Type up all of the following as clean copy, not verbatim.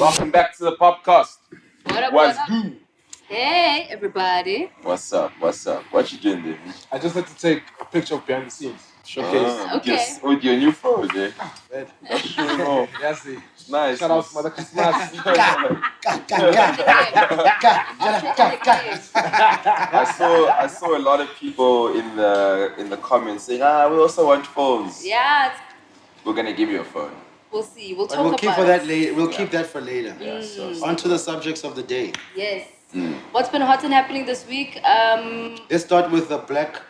Welcome back to the POPcast. What's good? Hey, everybody. What's up? What you doing, David? I just had to take a picture of behind the scenes. Showcase. Okay. With your new phone, eh? Man. That's showing off. That's it. Nice. Shout out to Mother Christmas. I saw a lot of people in the comments saying, we also want phones. Yeah, We're gonna give you a phone. we'll see. We'll But talk we'll about keep for it. that later. We'll keep that for later. Yeah, so On to the subjects of the day. Yes. What's been hot and happening this week? Let's start with the Black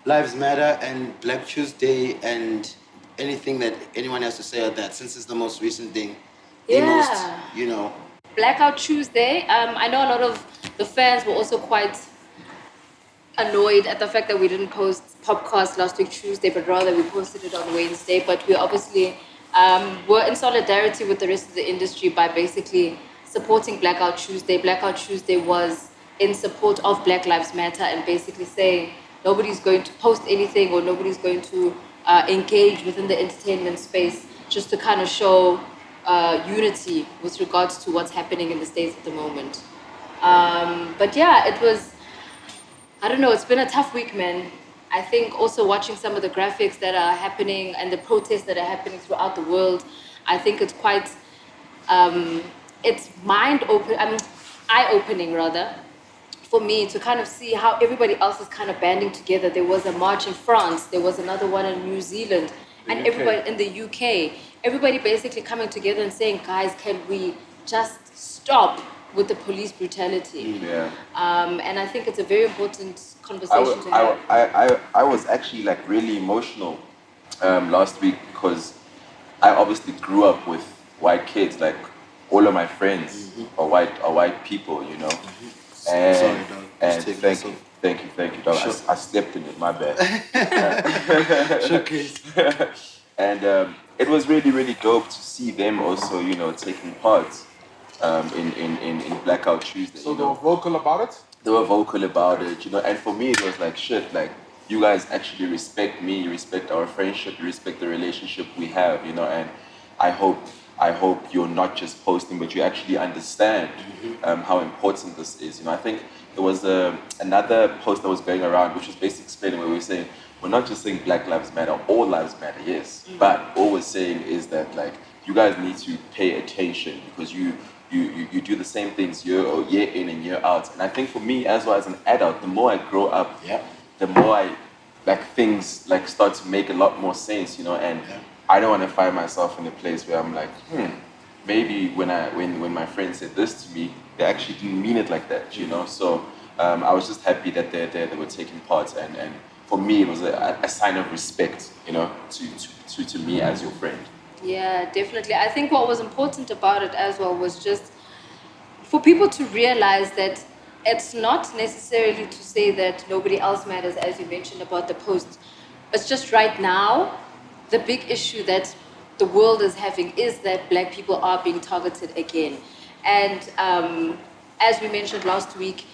Lives Matter and Black Tuesday and anything that anyone has to say on that, since it's the most recent thing. The most, Blackout Tuesday. I know a lot of the fans were also quite annoyed at the fact that we didn't post POPcast last week Tuesday, but rather we posted it on Wednesday. But we obviously were in solidarity with the rest of the industry by basically supporting Blackout Tuesday. Blackout Tuesday was in support of Black Lives Matter and basically saying nobody's going to post anything or nobody's going to engage within the entertainment space, just to kind of show unity with regards to what's happening in the States at the moment. But yeah, it was, I don't know, it's been a tough week, man. I think also watching some of the graphics that are happening and the protests that are happening throughout the world, I think it's quite, it's eye-opening rather, for me to kind of see how everybody else is kind of banding together. There was a march in France, there was another one in New Zealand, and everybody in the UK, everybody basically coming together and saying, guys, can we just stop with the police brutality? Yeah. And I think it's a very important conversation to have. I was actually like really emotional last week because I obviously grew up with white kids. Like all of my friends are white people, you know. And, Sorry, dog. and Just take thank yourself. you, dog. Sure. I slept in it. My bad. Showcase. And it was really, really dope to see them also, you know, taking part in Blackout Tuesday. So you they know. were vocal about it? They were vocal about it, you know, and for me it was like, shit, like, you guys actually respect me, you respect our friendship, you respect the relationship we have, you know, and I hope you're not just posting, but you actually understand how important this is. You know, I think there was another post that was going around, which was basically explaining where we were saying, we're not just saying Black Lives Matter, all lives matter, yes, but all we're saying is that, like, you guys need to pay attention because you do the same things year in and year out. And I think for me, as well as an adult, the more I grow up, the more I, like, things like start to make a lot more sense, you know, and I don't want to find myself in a place where I'm like, maybe when my friend said this to me, they actually didn't mean it like that, you know. So I was just happy that they were taking part, and for me it was a sign of respect, you know, to me as your friend. Yeah, definitely. I think what was important about it as well was just for people to realize that it's not necessarily to say that nobody else matters, as you mentioned about the post. It's just right now, the big issue that the world is having is that Black people are being targeted again. And as we mentioned last week,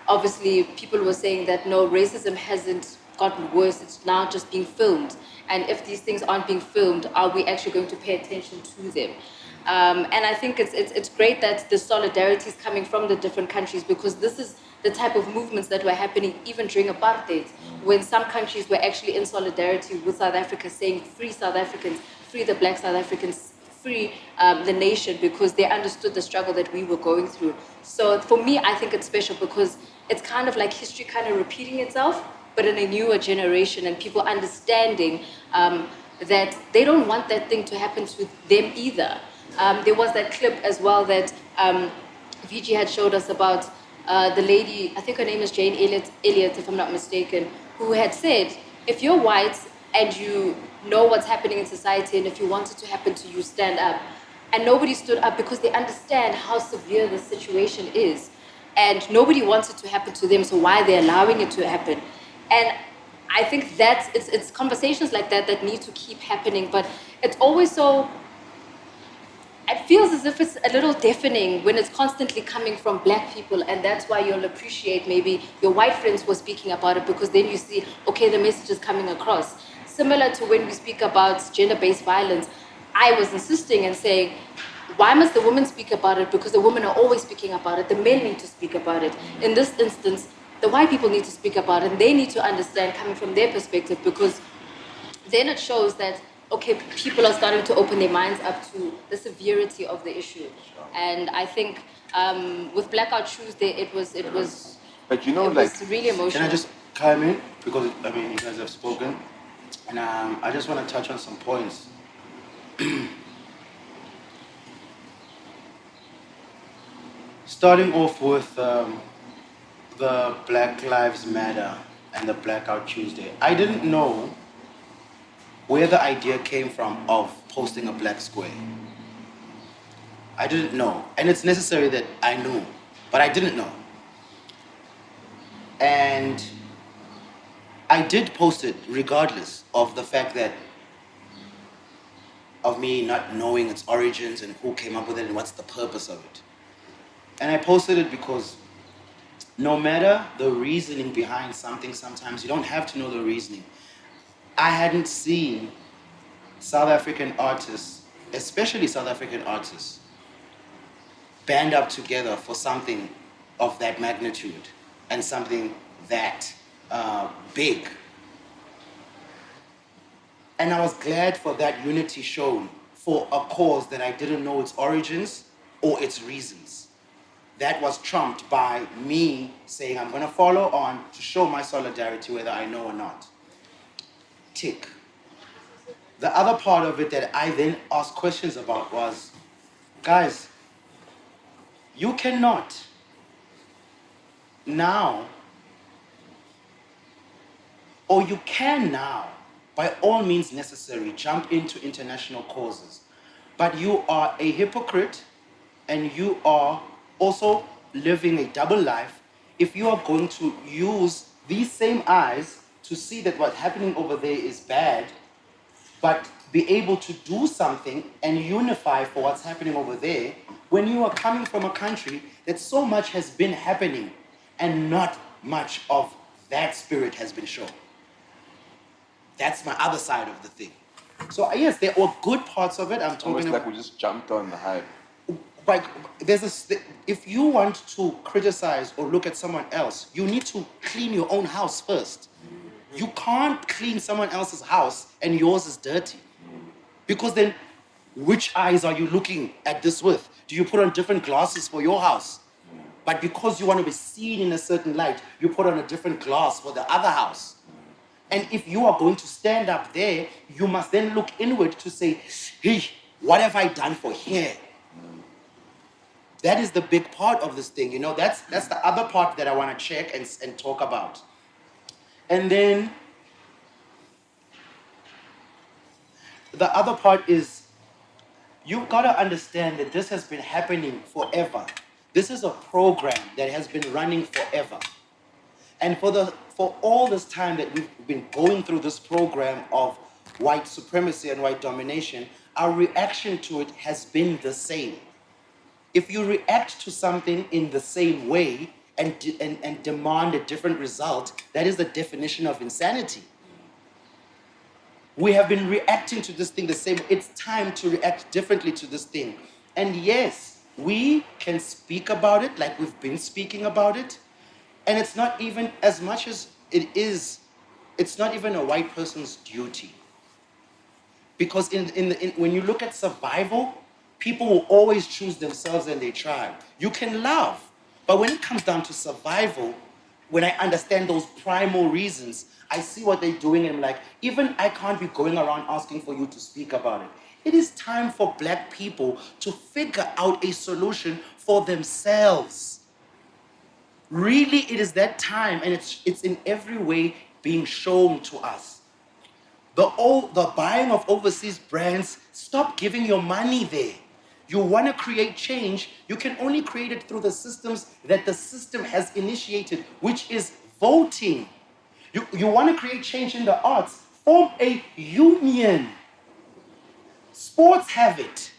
obviously people were saying that no, racism hasn't gotten worse, it's now just being filmed. And if these things aren't being filmed, are we actually going to pay attention to them? And I think it's great that the solidarity is coming from the different countries, because this is the type of movements that were happening even during apartheid, when some countries were actually in solidarity with South Africa, saying free South Africans, free the Black South Africans, free the nation, because they understood the struggle that we were going through. So for me, I think it's special because it's kind of like history kind of repeating itself, but in a newer generation, and people understanding that they don't want that thing to happen to them either. There was that clip as well that VG had showed us about the lady, I think her name is Jane Elliott, if I'm not mistaken, who had said, if you're white and you know what's happening in society, and if you want it to happen to you, stand up. And nobody stood up because they understand how severe the situation is. And nobody wants it to happen to them, so why are they allowing it to happen? And I think it's conversations like that that need to keep happening, but it's always so, it feels as if it's a little deafening when it's constantly coming from Black people, and that's why you'll appreciate maybe your white friends were speaking about it, because then you see, okay, the message is coming across. Similar to when we speak about gender-based violence, I was insisting and saying, why must the women speak about it? Because the women are always speaking about it. The men need to speak about it. In this instance, the white people need to speak about it. And they need to understand coming from their perspective, because then it shows that, okay, people are starting to open their minds up to the severity of the issue. And I think with Blackout Tuesday, it was But you know, it like, was really emotional. Can I just chime in? Because, I mean, you guys have spoken. And I just want to touch on some points. Starting off with the Black Lives Matter and the Blackout Tuesday. I didn't know where the idea came from of posting a black square. I didn't know. And it's necessary that I knew, but I didn't know. And I did post it regardless of the fact that of me not knowing its origins and who came up with it and what's the purpose of it. And I posted it because no matter the reasoning behind something, sometimes you don't have to know the reasoning. I hadn't seen South African artists, especially South African artists, band up together for something of that magnitude and something that big. And I was glad for that unity shown for a cause that I didn't know its origins or its reasons. That was trumped by me saying I'm going to follow on to show my solidarity whether I know or not. Tick. The other part of it that I then asked questions about was, guys, you cannot now, or you can now, by all means necessary, jump into international causes. But you are a hypocrite and you are also living a double life if you are going to use these same eyes to see that what's happening over there is bad, but be able to do something and unify for what's happening over there when you are coming from a country that so much has been happening and not much of that spirit has been shown. That's my other side of the thing. So yes, there were good parts of it. I'm talking almost about, like we just jumped on the hype. like if you want to criticize or look at someone else, you need to clean your own house first. You can't clean someone else's house and yours is dirty. Because then, which eyes are you looking at this with? Do you put on different glasses for your house? But because you want to be seen in a certain light, you put on a different glass for the other house. And if you are going to stand up there, you must then look inward to say, hey, what have I done for here? That is the big part of this thing, you know, that's the other part that I want to check and talk about. And then the other part is, you've got to understand that this has been happening forever. This is a program that has been running forever. And for all this time that we've been going through this program of white supremacy and white domination, our reaction to it has been the same. If you react to something in the same way and demand a different result, that is the definition of insanity. We have been reacting to this thing the same. It's time to react differently to this thing. And yes, we can speak about it like we've been speaking about it. And it's not even as much as it is, it's not even a white person's duty. Because when you look at survival, people will always choose themselves and their tribe. You can love, but when it comes down to survival, when I understand those primal reasons, I see what they're doing and I'm like, even I can't be going around asking for you to speak about it. It is time for black people to figure out a solution for themselves. Really, it is that time, and it's in every way being shown to us. The buying of overseas brands, stop giving your money there. You want to create change, you can only create it through the systems that the system has initiated, which is voting. You want to create change in the arts, form a union. Sports have it.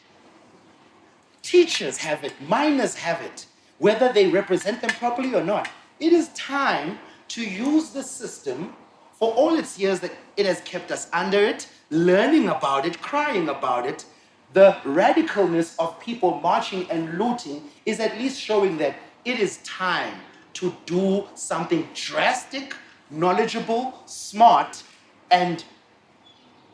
Teachers have it. Minors have it. Whether they represent them properly or not. It is time to use the system for all its years that it has kept us under it, learning about it, crying about it, the radicalness of people marching and looting is at least showing that it is time to do something drastic, knowledgeable, smart, and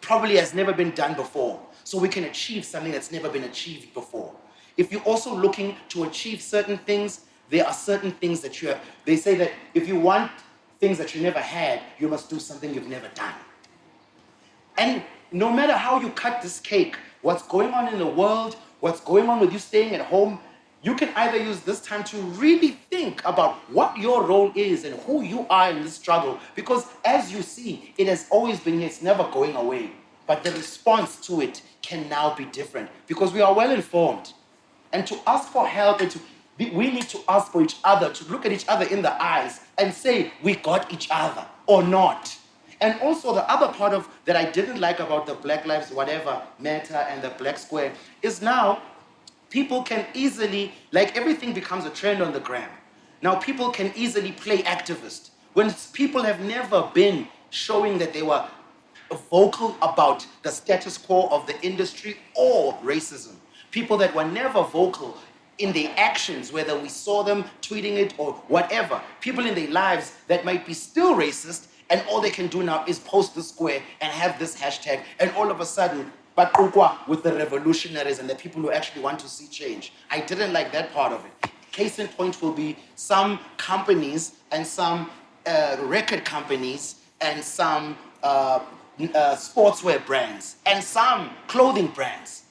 probably has never been done before. So we can achieve something that's never been achieved before. If you're also looking to achieve certain things, there are certain things that you have. They say that if you want things that you never had, you must do something you've never done. And no matter how you cut this cake, what's going on in the world, what's going on with you staying at home, you can either use this time to really think about what your role is and who you are in this struggle. Because as you see, it has always been here, it's never going away. But the response to it can now be different because we are well informed. And to ask for help and we need to ask for each other, to look at each other in the eyes and say, we got each other or not. And also the other part of that I didn't like about the Black Lives Whatever Matter and the Black Square is now people can easily, like everything becomes a trend on the gram. Now people can easily play activist when people have never been showing that they were vocal about the status quo of the industry or racism. People that were never vocal in their actions, whether we saw them tweeting it or whatever. People in their lives that might be still racist, and all they can do now is post the square and have this hashtag, and all of a sudden, but with the revolutionaries and the people who actually want to see change. I didn't like that part of it. Case in point will be some companies and some record companies and some sportswear brands and some clothing brands.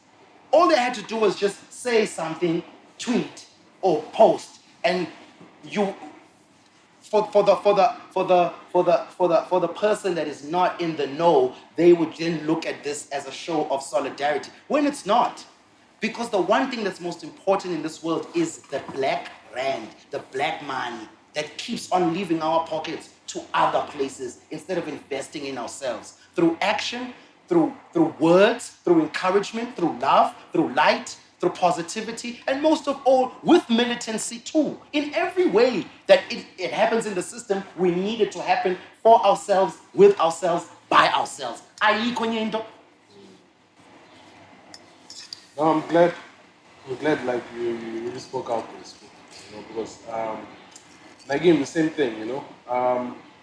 All they had to do was just say something, tweet or post, and you for the person that is not in the know, they would then look at this as a show of solidarity when it's not. Because the one thing that's most important in this world is the black rand, the black money that keeps on leaving our pockets to other places instead of investing in ourselves through action, through words, through encouragement, through love, through light, through positivity, and most of all, with militancy too. In every way that it happens in the system, we need it to happen for ourselves, with ourselves, by ourselves. Ayikho enye into. No, I'm glad like you really spoke out this week, because again, the same thing,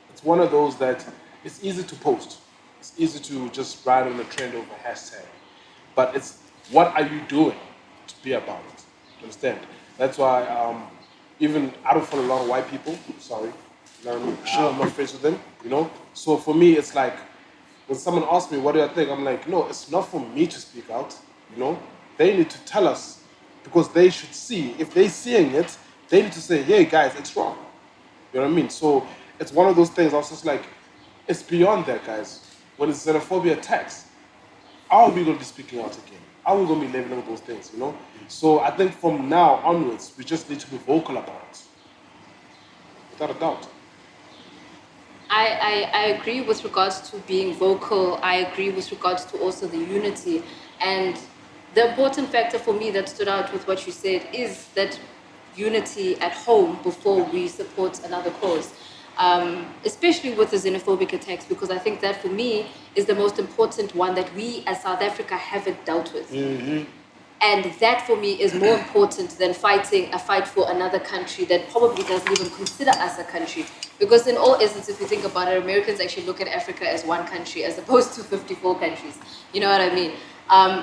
it's one of those that it's easy to post. It's easy to just ride on the trend of a hashtag. But it's what are you doing to be about it? You understand? That's why even I don't follow a lot of white people, sorry. I'm not friends with them, So for me it's like when someone asks me what do I think, I'm like, no, it's not for me to speak out, They need to tell us because they should see. If they're seeing it, they need to say, hey guys, it's wrong. You know what I mean? So it's one of those things I was just like, it's beyond that, guys. When it's xenophobia attacks, how are we going to be speaking out again? How are we going to be labeling those things, So I think from now onwards, we just need to be vocal about it. Without a doubt. I agree with regards to being vocal. I agree with regards to also the unity. And the important factor for me that stood out with what you said is that unity at home before we support another cause. Especially with the xenophobic attacks, because I think that for me is the most important one that we as South Africa haven't dealt with. Mm-hmm. And that for me is more important than fighting a fight for another country that probably doesn't even consider us a country. Because in all essence, if you think about it, Americans actually look at Africa as one country as opposed to 54 countries. You know what I mean?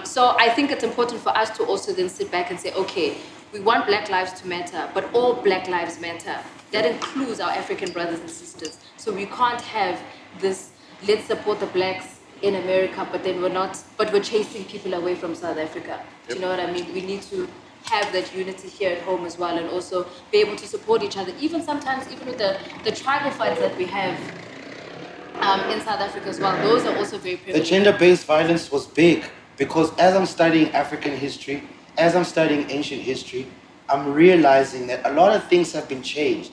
So I think it's important for us to also then sit back and say, okay, we want Black lives to matter, but all Black lives matter. That includes our African brothers and sisters. So we can't have this, let's support the blacks in America, but then we're chasing people away from South Africa. Do you know what I mean? We need to have that unity here at home as well, and also be able to support each other. Even sometimes, even with the tribal fights that we have in South Africa as well, those are also very prevalent. The gender-based violence was big because as I'm studying African history, as I'm studying ancient history, I'm realizing that a lot of things have been changed.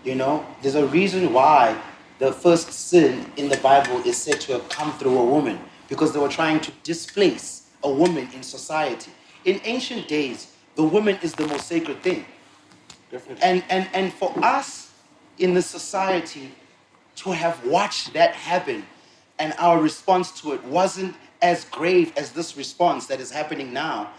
There's a reason why the first sin in the Bible is said to have come through a woman, because they were trying to displace a woman in society. In ancient days, the woman is the most sacred thing. Definitely. And for us in the society to have watched that happen and our response to it wasn't as grave as this response that is happening now.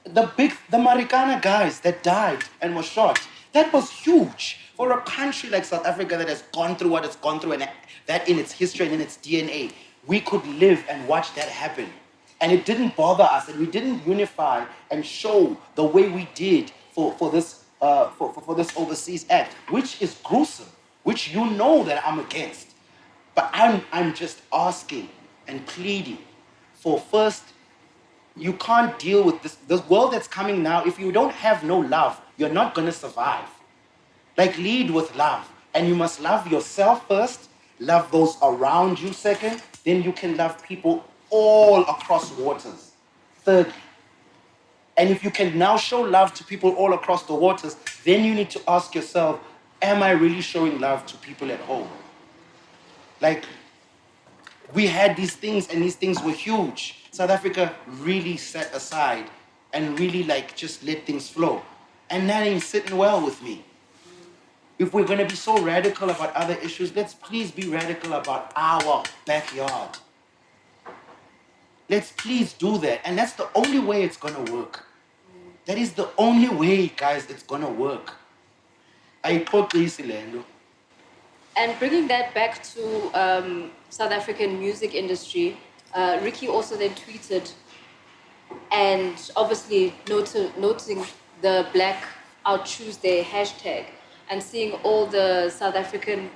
The Marikana guys that died and were shot, that was huge for a country like South Africa that has gone through what it's gone through, and that in its history and in its DNA, we could live and watch that happen. And it didn't bother us, and we didn't unify and show the way we did for this overseas act, which is gruesome, which you know that I'm against. But I'm just asking and pleading for first, you can't deal with this world that's coming now. If you don't have no love, you're not going to survive. Like, lead with love. And you must love yourself first, love those around you second, then you can love people all across waters. Thirdly, and if you can now show love to people all across the waters, then you need to ask yourself, am I really showing love to people at home? Like, we had these things, and these things were huge. South Africa really set aside and really just let things flow. And that ain't sitting well with me. If we're going to be so radical about other issues, let's please be radical about our backyard. Let's please do that. And that's the only way it's going to work. That is the only way, guys, it's going to work. I quote Lando. And bringing that back to South African music industry, Ricky also then tweeted, and obviously noting the Black Out Tuesday hashtag, and seeing all the South African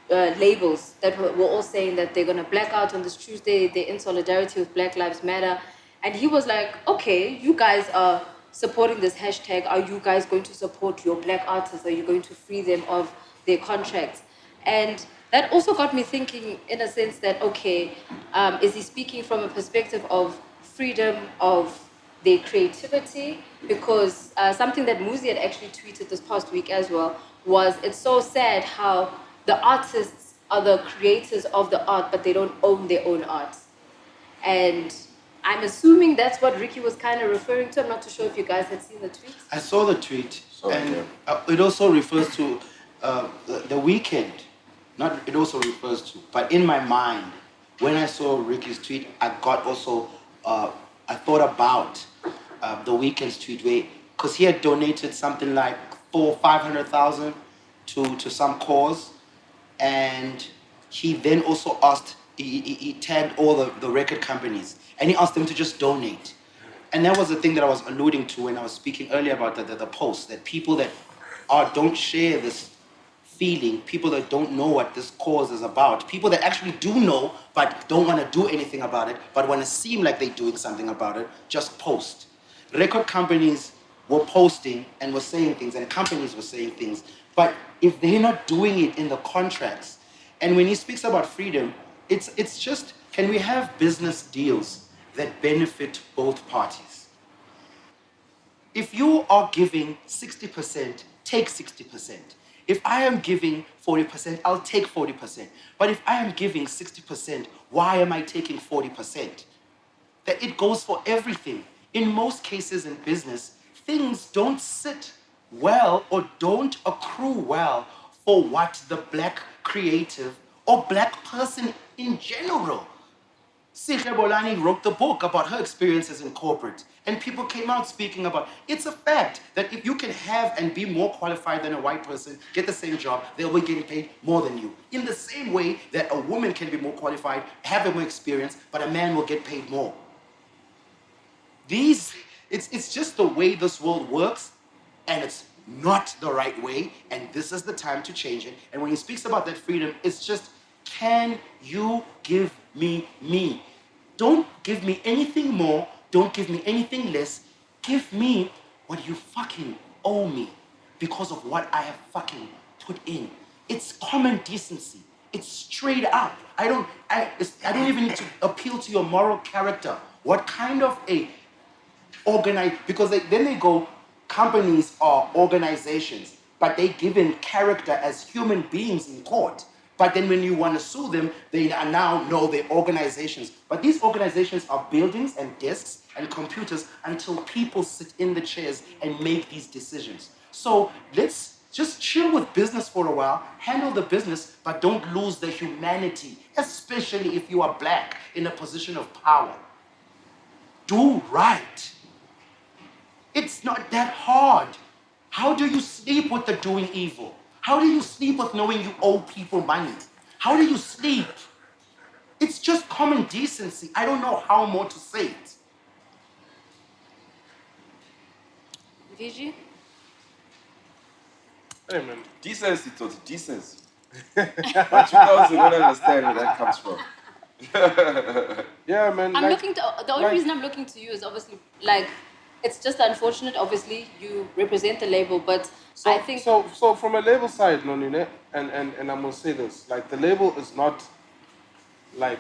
labels that were all saying that they're going to black out on this Tuesday, they're in solidarity with Black Lives Matter. And he was like, okay, you guys are supporting this hashtag. Are you guys going to support your Black artists? Are you going to free them of their contracts? And that also got me thinking, in a sense, that, okay, is he speaking from a perspective of freedom of their creativity? Because something that Muzi had actually tweeted this past week as well was, it's so sad how the artists are the creators of the art, but they don't own their own art. And I'm assuming that's what Ricky was kind of referring to. I'm not too sure if you guys had seen the tweet. I saw the tweet, it also refers to the weekend. Not it also refers to, but in my mind, when I saw Ricky's tweet, I thought about the weekend's tweet, because he had donated something like 500,000 to some cause, and he then also asked, he tagged all the record companies, and he asked them to just donate. And that was the thing that I was alluding to when I was speaking earlier about the post, that people that don't share this feeling, people that don't know what this cause is about, people that actually do know but don't want to do anything about it, but want to seem like they're doing something about it, just post. Record companies were posting and were saying things, and companies were saying things, but if they're not doing it in the contracts, and when he speaks about freedom, it's just, can we have business deals that benefit both parties? If you are giving 60%, take 60%. If I am giving 40%, I'll take 40%. But if I am giving 60%, why am I taking 40%? That it goes for everything. In most cases in business, things don't sit well or don't accrue well for what the Black creative or Black person in general. Sihle Bolani wrote the book about her experiences in corporate, and people came out speaking about, it's a fact that if you can have and be more qualified than a white person, get the same job, they'll be getting paid more than you. In the same way that a woman can be more qualified, have more experience, but a man will get paid more. It's just the way this world works, and it's not the right way, and this is the time to change it. And when he speaks about that freedom, it's just, can you give me me? Don't give me anything more, don't give me anything less. Give me what you fucking owe me because of what I have fucking put in. It's common decency. It's straight up. I don't even need to appeal to your moral character. What kind of because then they go, companies are organizations, but they given character as human beings in court. But then when you want to sue them, they are now know they're organizations. But these organizations are buildings and desks and computers until people sit in the chairs and make these decisions. So let's just chill with business for a while, handle the business, but don't lose the humanity, especially if you are Black. in a position of power. Do right. It's not that hard. How do you sleep with the doing evil? How do you sleep with knowing you owe people money? How do you sleep? It's just common decency. I don't know how more to say it. Vigi? Hey, man. Decency, Toti, decency. But you guys don't understand where that comes from. Yeah, man. I'm like, looking to, the only reason I'm looking to you is obviously, like, it's just unfortunate, obviously, you represent the label, but So, I think... so from a label side, Nonine, and I'm gonna say this, like the label is not like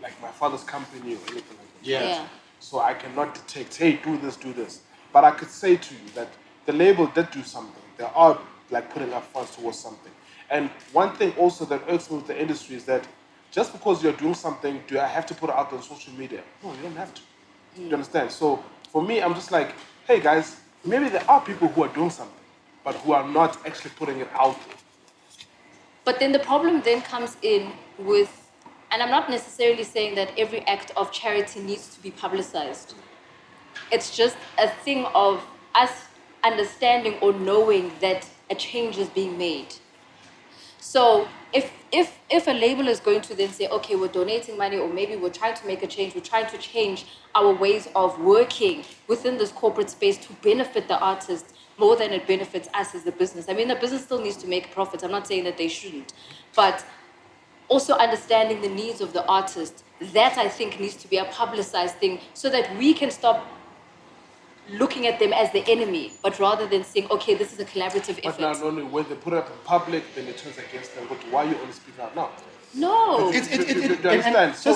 my father's company or anything like that. Yeah. So I cannot detect, hey, do this, do this. But I could say to you that the label did do something. They are like putting up funds towards something. And one thing also that irks me with the industry is that just because you're doing something, do I have to put it out on social media? No, you don't have to. You understand? So for me, I'm just like, hey guys, maybe there are people who are doing something, but who are not actually putting it out there. But then the problem then comes in with, and I'm not necessarily saying that every act of charity needs to be publicized. It's just a thing of us understanding or knowing that a change is being made. So if a label is going to then say, okay, we're donating money, or maybe we're trying to make a change, we're trying to change our ways of working within this corporate space to benefit the artist more than it benefits us as the business. I mean, the business still needs to make profits. I'm not saying that they shouldn't, but also understanding the needs of the artist, that I think needs to be a publicized thing so that we can stop looking at them as the enemy, but rather than saying, okay, this is a collaborative But effort. now, only when they put it up in public, then it turns against them. But why are you only speaking out now? No. Do you understand? So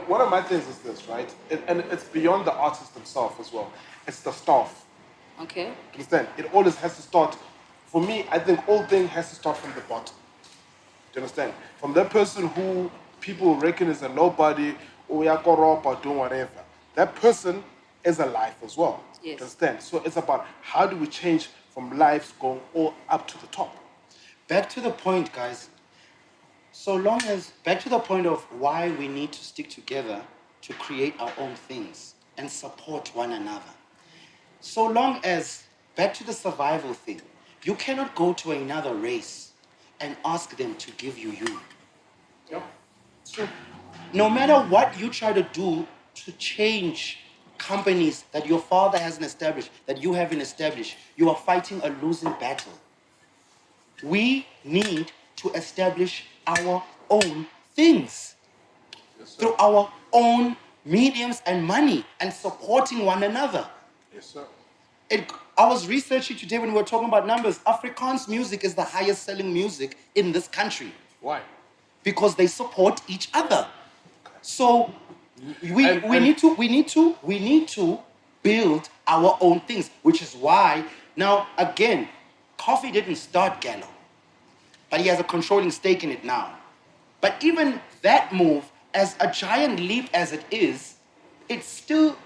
one of my things is this, right? And it's beyond the artist themselves as well. It's the staff. Okay. Understand? It always has to start. For me, I think all thing has to start from the bottom. Do you understand? From that person who people reckon is a nobody, or or doing whatever. That person is a life as well. Yes. Do you understand? So it's about how do we change from lives going all up to the top. Back to the point, guys. Back to the point of why we need to stick together to create our own things and support one another. So long as, back to the survival thing, you cannot go to another race and ask them to give you you. Yeah. It's true. No matter what you try to do to change companies that your father hasn't established, that you haven't established, you are fighting a losing battle. We need to establish our own things through our own mediums and money and supporting one another. Yes, sir. I was researching today when we were talking about numbers. Afrikaans music is the highest selling music in this country. Why? Because they support each other. So we need to build our own things, which is why now again, Coffee didn't start Gallo, but he has a controlling stake in it now. But even that move, as a giant leap as it is, it's still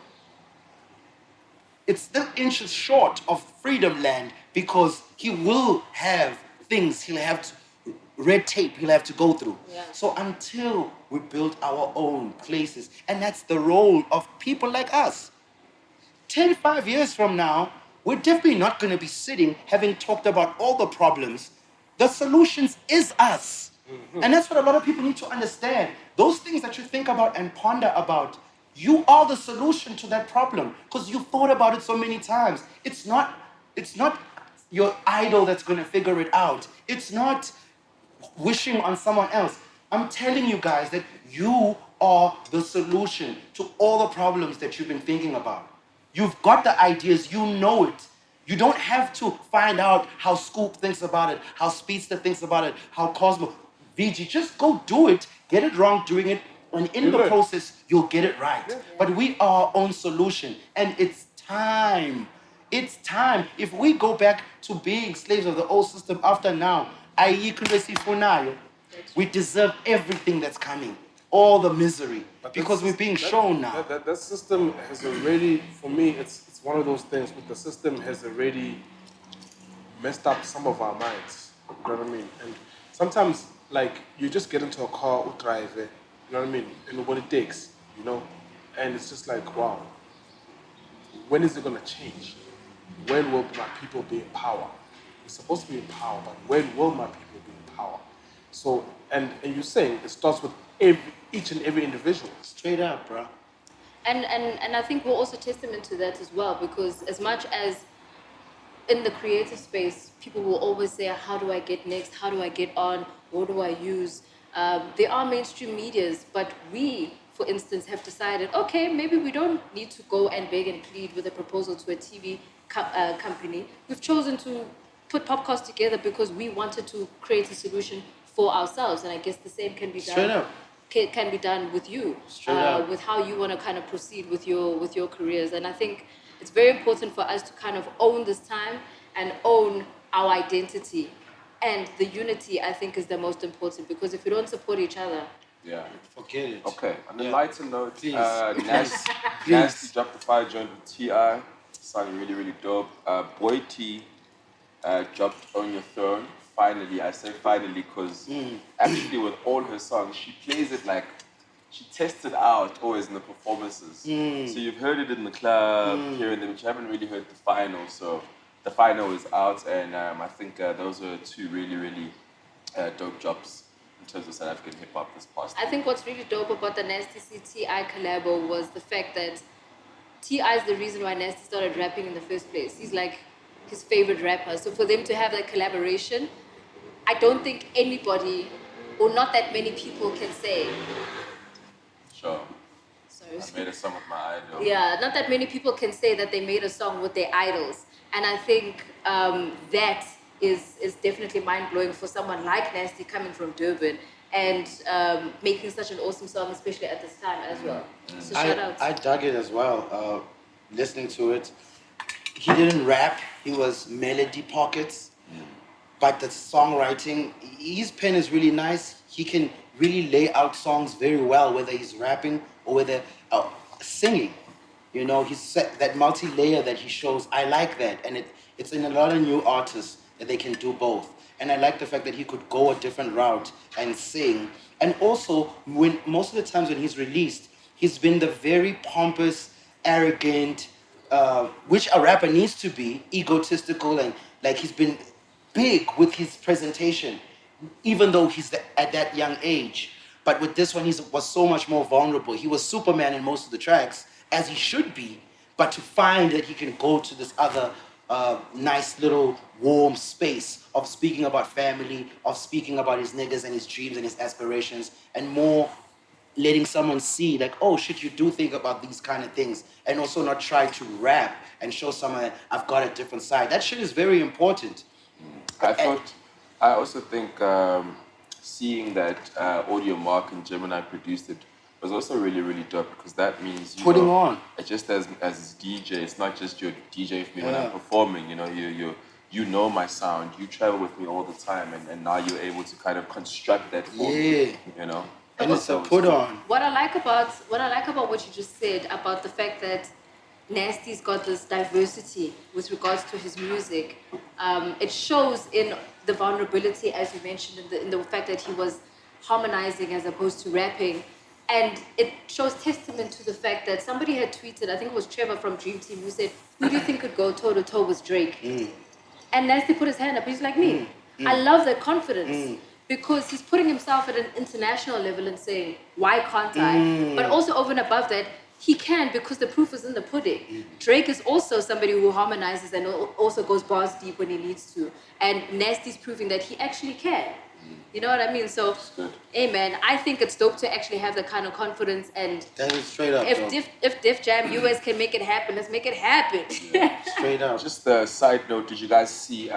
inches short of freedom land, because he will have things he'll have to, red tape he'll have to go through. Yeah. So until we build our own places, and that's the role of people like us. 5 years from now, we're definitely not going to be sitting having talked about all the problems. The solutions is us. Mm-hmm. And that's what a lot of people need to understand. Those things that you think about and ponder about, you are the solution to that problem, because you've thought about it so many times. It's not your idol that's going to figure it out. It's not wishing on someone else. I'm telling you guys that you are the solution to all the problems that you've been thinking about. You've got the ideas, you know it. You don't have to find out how Scoop thinks about it, how Speedsta thinks about it, how Cosmo, VG. Just go do it, get it wrong doing it, and in the process, you'll get it right. Yeah. But we are our own solution, and it's time. It's time. If we go back to being slaves of the old system after now, we deserve everything that's coming, all the misery, because we're being shown now. That system has already, for me, it's one of those things, but the system has already messed up some of our minds. You know what I mean? And sometimes like you just get into a car or drive, you know what I mean, and what it takes, you know, and it's just like, wow, when is it gonna change? When will my people be in power? We're supposed to be in power, but when will my people be in power? So, and you're saying it starts with each and every individual. Straight up, bro. And I think we're also testament to that as well, because as much as in the creative space, people will always say, how do I get next? How do I get on? What do I use? There are mainstream medias, but we, for instance, have decided, okay, maybe we don't need to go and beg and plead with a proposal to a TV company. We've chosen to put POPcast together because we wanted to create a solution for ourselves. And I guess the same can be done. Straight up. Can be done with you, with how you want to kind of proceed with your careers. And I think it's very important for us to kind of own this time and own our identity. And the unity, I think, is the most important, because if we don't support each other, Yeah. Forget it. Okay. On a Yeah. lighter note, Please. Nasty, Please. Nasty dropped the fire joint with T.I. Sounded really, really dope. Boy T dropped On Your Throne. Finally, I say finally because actually with all her songs, she plays it like she tests it out always in the performances. So you've heard it in the club, hearing them, but you haven't really heard the final. So the final is out, and I think those are two really, really dope drops in terms of South African hip hop this past I think what's really dope about the Nasty C.T.I. collabo was the fact that T.I. is the reason why Nasty started rapping in the first place. He's like his favorite rapper. So for them to have that collaboration, I don't think anybody, or not that many people, can say. Sure. Sorry. I made a song with my idol. Yeah, not that many people can say that they made a song with their idols. And I think that is definitely mind-blowing for someone like Nasty coming from Durban and making such an awesome song, especially at this time as well. So shout out. I dug it as well, listening to it. He didn't rap, he was melody pockets. But the songwriting, his pen is really nice. He can really lay out songs very well, whether he's rapping or whether singing. You know, that multi-layer that he shows, I like that. And it's in a lot of new artists that they can do both. And I like the fact that he could go a different route and sing. And also, most of the times when he's released, he's been the very pompous, arrogant, which a rapper needs to be, egotistical, and like he's been big with his presentation, even though he's at that young age. But with this one, he was so much more vulnerable. He was Superman in most of the tracks, as he should be. But to find that he can go to this other nice little warm space of speaking about family, of speaking about his niggas and his dreams and his aspirations, and more letting someone see like, oh shit, you do think about these kind of things, and also not try to rap and show someone that I've got a different side. That shit is very important. I also think seeing that Audio Mark and Gemini produced it was also really, really dope, because that means Putting on. Just as DJ, it's not just your DJ for me when I'm performing. You know, you know my sound. You travel with me all the time, and now you're able to kind of construct that for me. You know, and it's a put on. What I like about what you just said about the fact that Nasty's got this diversity with regards to his music. It shows in the vulnerability, as you mentioned, in the fact that he was harmonizing as opposed to rapping. And it shows testament to the fact that somebody had tweeted, I think it was Trevor from Dream Team, who said, who do you think could go toe-to-toe with Drake? And Nasty put his hand up. He's like, me. I love that confidence. Because he's putting himself at an international level and saying, why can't I? But also over and above that, he can, because the proof is in the pudding. Drake is also somebody who harmonizes and also goes bars deep when he needs to. And Nasty's proving that he actually can. You know what I mean? So, hey man, I think it's dope to actually have that kind of confidence. And that is straight up. If Def Jam US can make it happen, let's make it happen. Straight up. Just a side note, did you guys see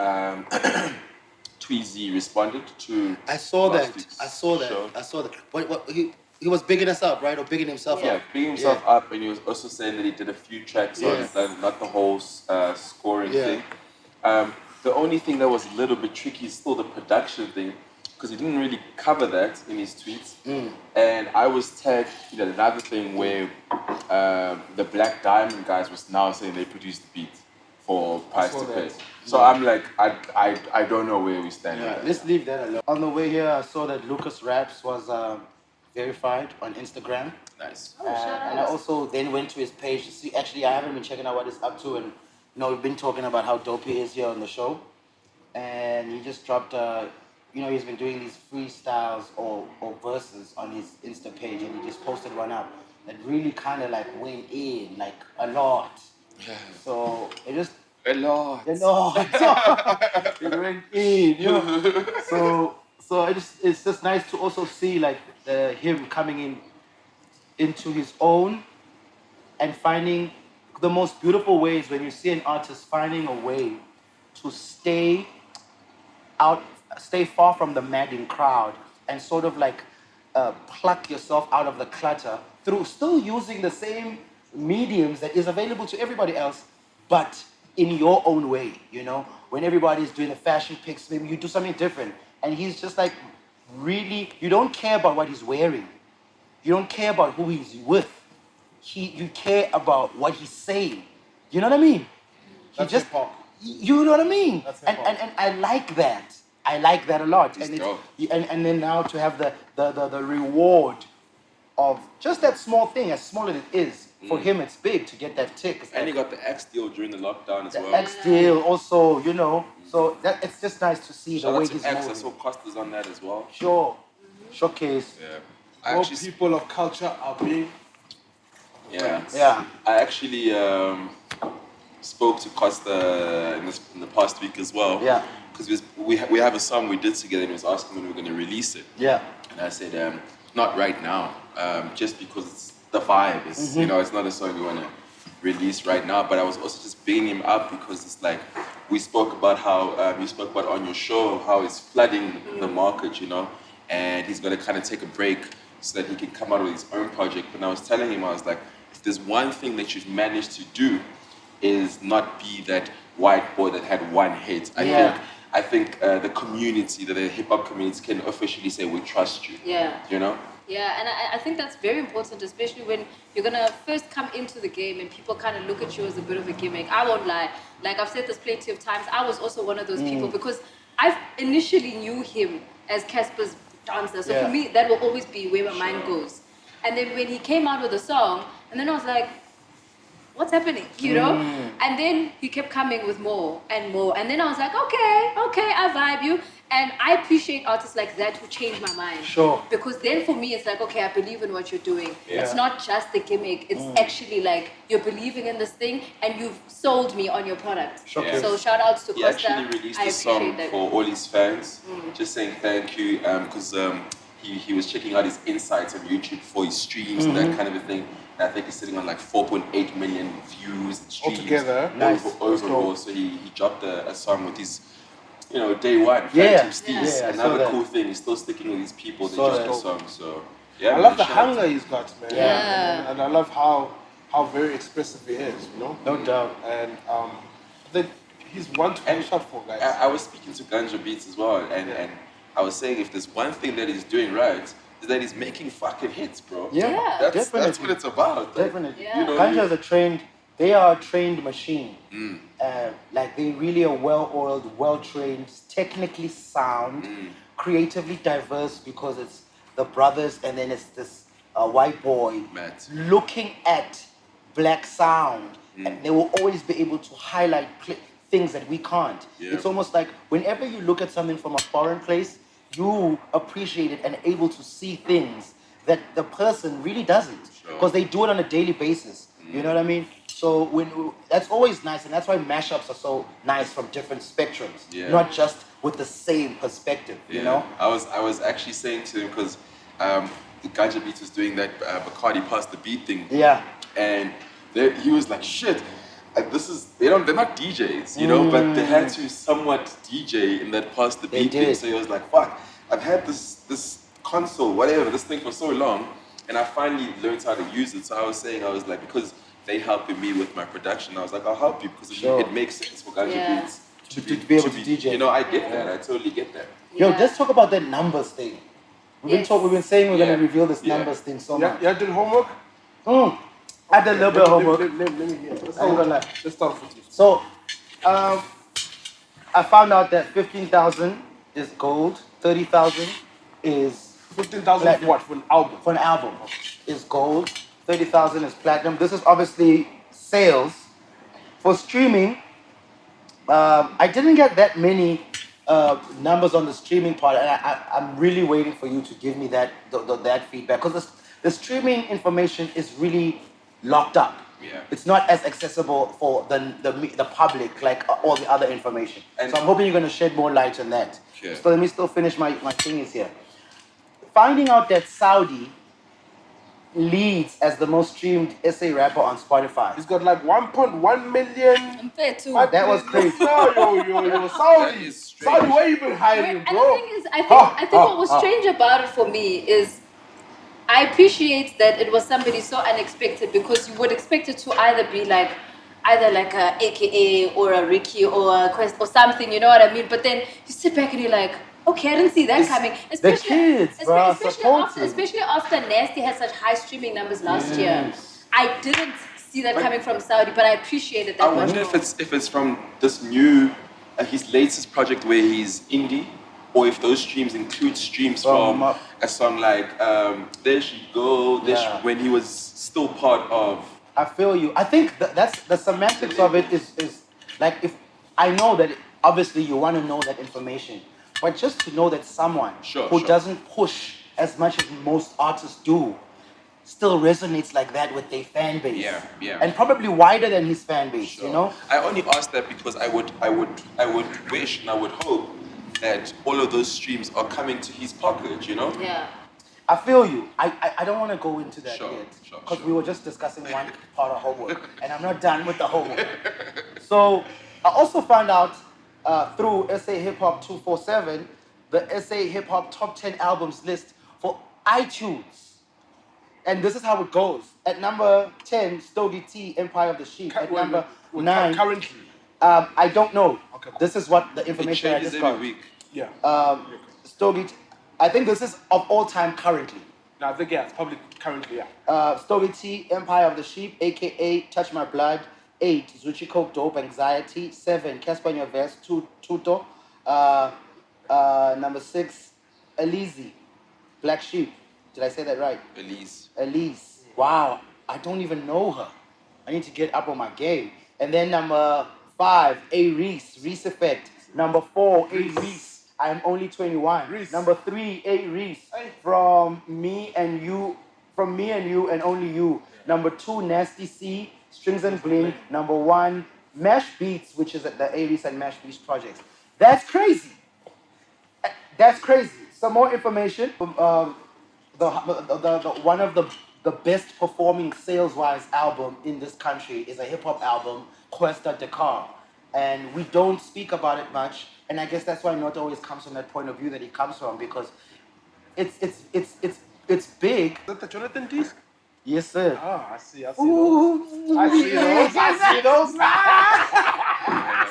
Tweezy responded to? I saw that. Show? I saw that. What he was bigging us up, right? Or bigging himself up? Yeah, bigging himself up, and he was also saying that he did a few tracks on not the whole scoring thing. The only thing that was a little bit tricky is still the production thing, because he didn't really cover that in his tweets. And I was tagged, another thing where the Black Diamond guys was now saying they produced the beat. for price saw to that. pay. So I'm like, I don't know where we stand. Yeah, with that. let's leave that alone. On the way here, I saw that Lucas Raps was verified on Instagram. Nice. Oh, shout And I out. also then went to his page to see. Actually, I haven't been checking out what he's up to, and we've been talking about how dope he is here on the show. And he just dropped, he's been doing these freestyles or verses on his Insta page, and he just posted one up that really kind of like went in like a lot. So it just A lot. it went in, So it's just nice to also see like him coming into his own and finding the most beautiful ways when you see an artist finding a way to stay far from the madding crowd and sort of like pluck yourself out of the clutter through still using the same mediums that is available to everybody else, but in your own way, when everybody's doing the fashion pics, maybe you do something different. And he's just like, really, you don't care about what he's wearing. You don't care about who he's with. You care about what he's saying. You know what I mean? That's hip-hop. You know what I mean? That's And hip-hop. and I like that. I like that a lot. It's And dope. and then now to have the reward of just that small thing, as small as it is, for him it's big to get that tick. It's And like he got the X deal during the lockdown as the well. X deal also, So that it's just nice to see Shout the way out to he's X. I moving. saw Costa's on that as well. Sure. Showcase. Yeah. I More actually, people of culture are being yeah. Yeah. I actually spoke to Costa in the past week as well. Yeah. Because we have a song we did together and he was asking when we were going to release it. Yeah. And I said, not right now, just because it's the vibe. It's, it's not a song we want to release right now. But I was also just bigging him up because it's like, we spoke about how, you spoke about on your show, how it's flooding the market, and he's going to kind of take a break so that he can come out with his own project. But I was telling him, I was like, if there's one thing that you've managed to do is not be that white boy that had one hit. I think the community, the hip-hop community can officially say, we trust you. Yeah. Yeah, and I think that's very important, especially when you're gonna first come into the game and people kind of look at you as a bit of a gimmick. I won't lie, like I've said this plenty of times, I was also one of those people because I initially knew him as Casper's dancer. So for me, that will always be where my mind goes. And then when he came out with a song, and then I was like, what's happening, And then he kept coming with more and more. And then I was like, okay, I vibe you. And I appreciate artists like that who change my mind. Sure. Because then for me, it's like, okay, I believe in what you're doing. Yeah. It's not just the gimmick. It's actually like you're believing in this thing and you've sold me on your product. Sure. Yeah. So shout outs to he Costa. actually released I a song appreciate that. for all his fans, just saying thank you, because he was checking out his insights on YouTube for his streams and that kind of a thing. And I think he's sitting on like 4.8 million views and streams Altogether. Nice. overall. So he dropped a song with his, day one, Yeah. Phantom Steez. Yeah, I saw Another that. cool thing, he's still sticking with these people that Saw dropped that. the song. So yeah, I love the shout out. hunger he's got, man. Yeah. And I love how very expressive he is, No doubt. And that he's one to be shot for, guys. I was speaking to Ganja Beats as well, and I was saying if there's one thing that he's doing right, is that he's making fucking hits, bro. Yeah, That's definitely. what it's about. Like, Definitely. Yeah. Ganja they are a trained machine. Like they really are well-oiled, well-trained, technically sound, creatively diverse because it's the brothers and then it's this white boy Matt. looking at black sound. And they will always be able to highlight things that we can't. Yeah. It's almost like whenever you look at something from a foreign place, you appreciate it and able to see things that the person really doesn't Sure. because they do it on a daily basis. You know what I mean? So that's always nice, and that's why mashups are so nice from different spectrums, Yeah. not just with the same perspective. You know? I was actually saying to him because the Ganja Beats was doing that Bacardi Pass the Beat thing. Yeah. And he was like, shit, they're not DJs, but they had to somewhat DJ in that Pass the They Beat thing. did. So he was like, fuck, I've had this console, whatever, this thing for so long, and I finally learned how to use it. So I was like, because they helping me with my production, I was like, I'll help you because Sure. it makes sense for Ganja Yeah. Beats To be able to DJ. I get that. I totally get that. Yo, Yeah. let's talk about that numbers thing. We've been saying we're Yeah. gonna reveal this Yeah. numbers thing so Yeah, much. you did homework? I did a little bit of homework. Let me hear. Let's I ain't gonna lie. Let's start with you. So I found out that 15,000 is gold, 30,000 is 15,000 platinum. what for an album? For an album is gold, 30,000 is platinum. This is obviously sales. For streaming, I didn't get that many numbers on the streaming part, and I'm really waiting for you to give me that feedback because the streaming information is really locked up. Yeah. It's not as accessible for the public like all the other information. And so I'm hoping you're going to shed more light on that. Sure. So let me still finish my thing is here. Finding out that Saudi leads as the most streamed SA rapper on Spotify. He's got like 1.1 million. I'm fair too. That was crazy. Yo, That Saudi. is strange. Saudi, where you been hiding, And the bro? thing is, I think what was strange about it for me is I appreciate that it was somebody so unexpected because you would expect it to either like a AKA or a Ricky or a Quest or something, you know what I mean? But then you sit back and you're like, okay, I didn't see that coming. Especially, kids, bro, especially after Nasty had such high streaming numbers last year. I didn't see that coming from Saudi, but I appreciated that I much wonder more. if it's from this new his latest project where he's indie, or if those streams include streams from a song like There She Go, when he was still part of. I feel you. I think that's the semantics of it is like if I know that obviously you want to know that information, but just to know that someone who doesn't push as much as most artists do still resonates like that with their fan base. Yeah. And probably wider than his fan base, you know? I only asked that because I would wish and I would hope that all of those streams are coming to his pocket, you know? Yeah. I feel you. I don't want to go into that yet. Sure. Because we were just discussing one part of homework. And I'm not done with the homework. So I also found out through SA Hip Hop 247, the SA Hip Hop Top 10 Albums list for iTunes. And this is how it goes. At number 10, Stogie T, Empire of the Sheep. At number 9, currently. I don't know. Okay, cool. This is what the It information I changes just every got. week. Yeah. Stogie T, I think this is of all time currently. No, I think it's probably currently, yeah. Stogie T, Empire of the Sheep, aka Touch My Blood. 8, Zuchi Coke Dope, Anxiety. 7, Casper in Your Vest, Tuto. Number 6, Elise, Black Sheep. Did I say that right? Elise. Wow, I don't even know her. I need to get up on my game. And then number 5, A Reese Effect. Number 4, A Reese. I am only 21. Reese. Number 3, A Reese. From me and you and only you. Number 2, Nasty C, Strings and Bling. Number 1, Mash Beats, which is the A Reese and Mash Beats projects. That's crazy. Some more information. One of the best performing sales-wise album in this country is a hip-hop album, Cuesta Dakar. And we don't speak about it much. And I guess that's why Not always comes from that point of view that he comes from, because it's big. Is that the Jonathan disc? Yes, sir. Ah, I see Ooh. those. I see those.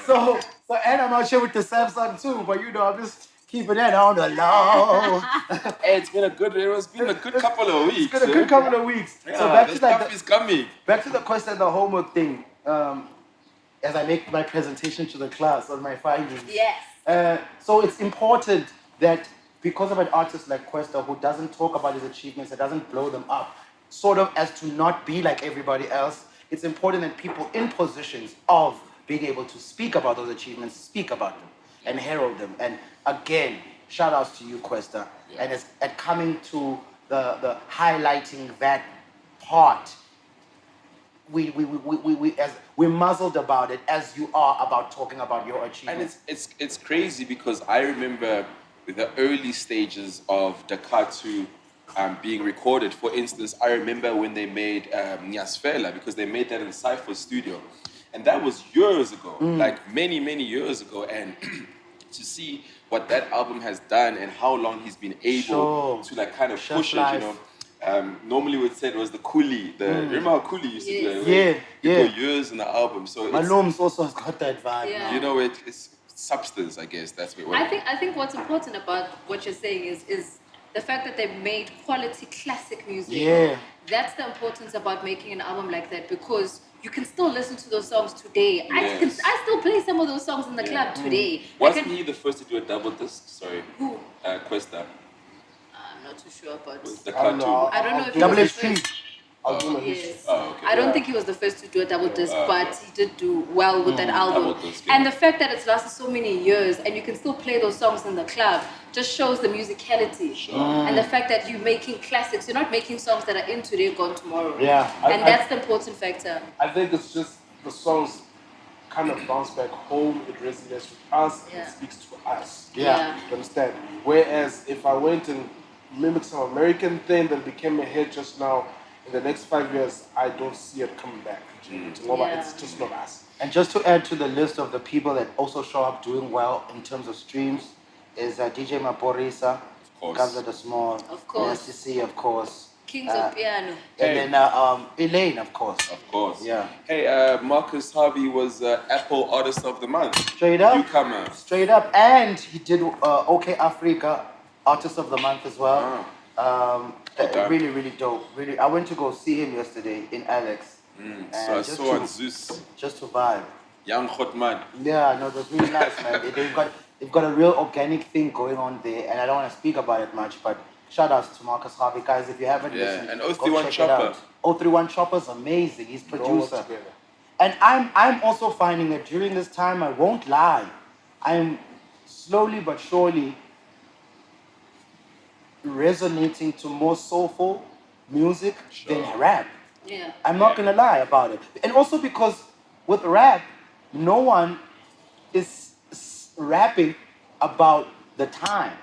So and I'm out here with the Samsung too, but I'm just keeping that on the low. Hey, it's been a good couple of weeks. It's been a good couple of weeks. Yeah, So back the to stuff is coming. Back to the question, the homework thing. As I make my presentation to the class on my findings. Yes. So it's important that because of an artist like Cuesta who doesn't talk about his achievements, that doesn't blow them up, sort of as to not be like everybody else, it's important that people in positions of being able to speak about those achievements, speak about them and herald them. And again, shout outs to you, Cuesta. And it's at coming to the highlighting that part. We muzzled about it as you are about talking about your achievements. And it's crazy because I remember the early stages of Dakar 2 being recorded. For instance, I remember when they made Nyasfela, because they made that in the Cypher studio. And that was years ago, like many, many years ago. And to see what that album has done and how long he's been able to like kind of push it, you know. Normally we'd say it was the Kuli. Remember how Kuli used to do it? You go years in the album. So my Noms also has got that vibe. Yeah. You know, it's substance, I guess. That's what I think what's important about what you're saying is the fact that they've made quality classic music. Yeah. That's the importance about making an album like that, because you can still listen to those songs today. Yes. I still play some of those songs in the club today. Wasn't he the first to do a double disc? Sorry. Who? Questa. I'm not too sure about. Was the I don't know. cartoon. I don't know if Double he was the WHP. first. I'll do my history. Yes. Okay. I don't think he was the first to do a double disc, but he did do well with that album. Double disc, yeah. And the fact that it's lasted so many years and you can still play those songs in the club just shows the musicality. Sure. And the fact that you're making classics. You're not making songs that are in today, gone tomorrow. Yeah. And that's the important factor. I think it's just the songs kind of bounce back home. It resonates with us. Yeah. It speaks to us. Yeah. You understand? Whereas if I went and mimicked some American thing that became a hit just now, in the next 5 years, I don't see it coming back. Yeah. It's just not us. And just to add to the list of the people that also show up doing well in terms of streams is DJ Maporisa, course. Gaza the Small, Of course. STC, of course. Kings of Piano. Hey. And then Elaine, of course. Of course. Yeah. Hey, Marcus Harvey was Apple Artist of the Month. Straight up. Newcomer. Straight up. And he did OK Africa Artist of the Month as well. Okay. Really, really dope. Really, I went to go see him yesterday in Alex. So I just saw on to- Zeus, Just to vibe. Young Hotman. Yeah, no, that's really nice, man. They've got a real organic thing going on there, and I don't want to speak about it much, but shout outs to Marcus Harvey, guys. If you haven't Yeah, listened, and go 031 check Chopper. it out. 031 Chopper's amazing. He's It all works producer. together. And I'm also finding that during this time, I won't lie, I'm slowly but surely resonating to more soulful music than rap. Yeah. I'm not gonna lie about it. And also because with rap, no one is rapping about the time.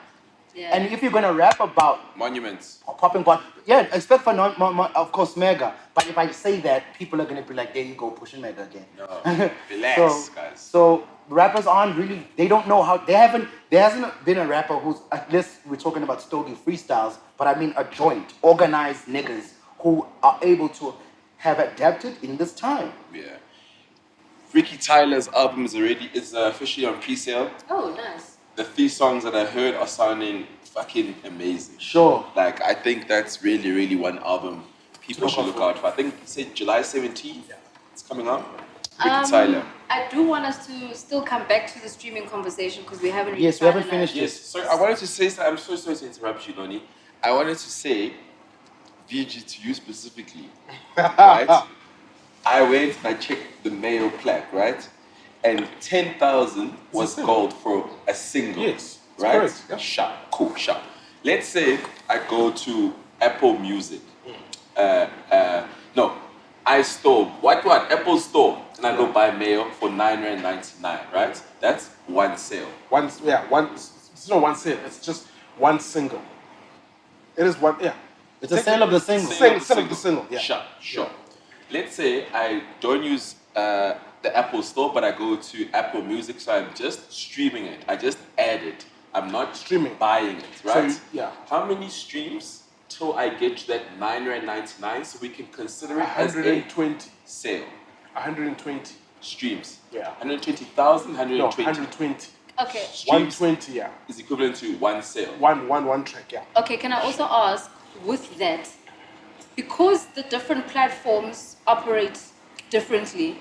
Yeah. And if you're gonna rap about Monuments. popping pot, yeah, except for of course Mega. But if I say that, people are gonna be like, there you go, pushing Mega again. No. Relax, guys. So rappers aren't really, they don't know how, there hasn't been a rapper who's, at least we're talking about Stogie freestyles, but I mean a joint, organized niggas who are able to have adapted in this time. Yeah. Ricky Tyler's album is officially on pre-sale. Oh, nice. The 3 songs that I heard are sounding fucking amazing. Sure. Like, I think that's really, really one album people should look out for. I think you said July 17th. It's coming out. Ricky Tyler. I do want us to still come back to the streaming conversation because we haven't really Yes, we haven't finalized. finished Yes, sorry, I wanted to say something. I'm so sorry to interrupt you, Noni. I wanted to say, VG to you specifically, right? I went and I checked the Mayo plaque, right? And 10,000 was gold for a single. Yes, it's right? correct, yeah. Sharp, cool, sharp. Let's say I go to Apple Music. No, Apple Store, and I go buy Mayo for R9.99, right? That's one sale. It's not one sale, it's just one single. It is one, yeah. It's a sale of the single. Sale of the single, yeah. Sure. Let's say I don't use the Apple Store, but I go to Apple Music, so I'm just streaming it. I just add it. I'm not Streaming. buying it, right? So yeah. How many streams till I get to that R9.99 so we can consider it as a 120. sale? 120. Streams. Yeah. 120,000, No, 120. 120. Okay. Streams 120, yeah. is equivalent to one sale. One track, yeah. Okay, can I also ask, with that, because the different platforms operate differently,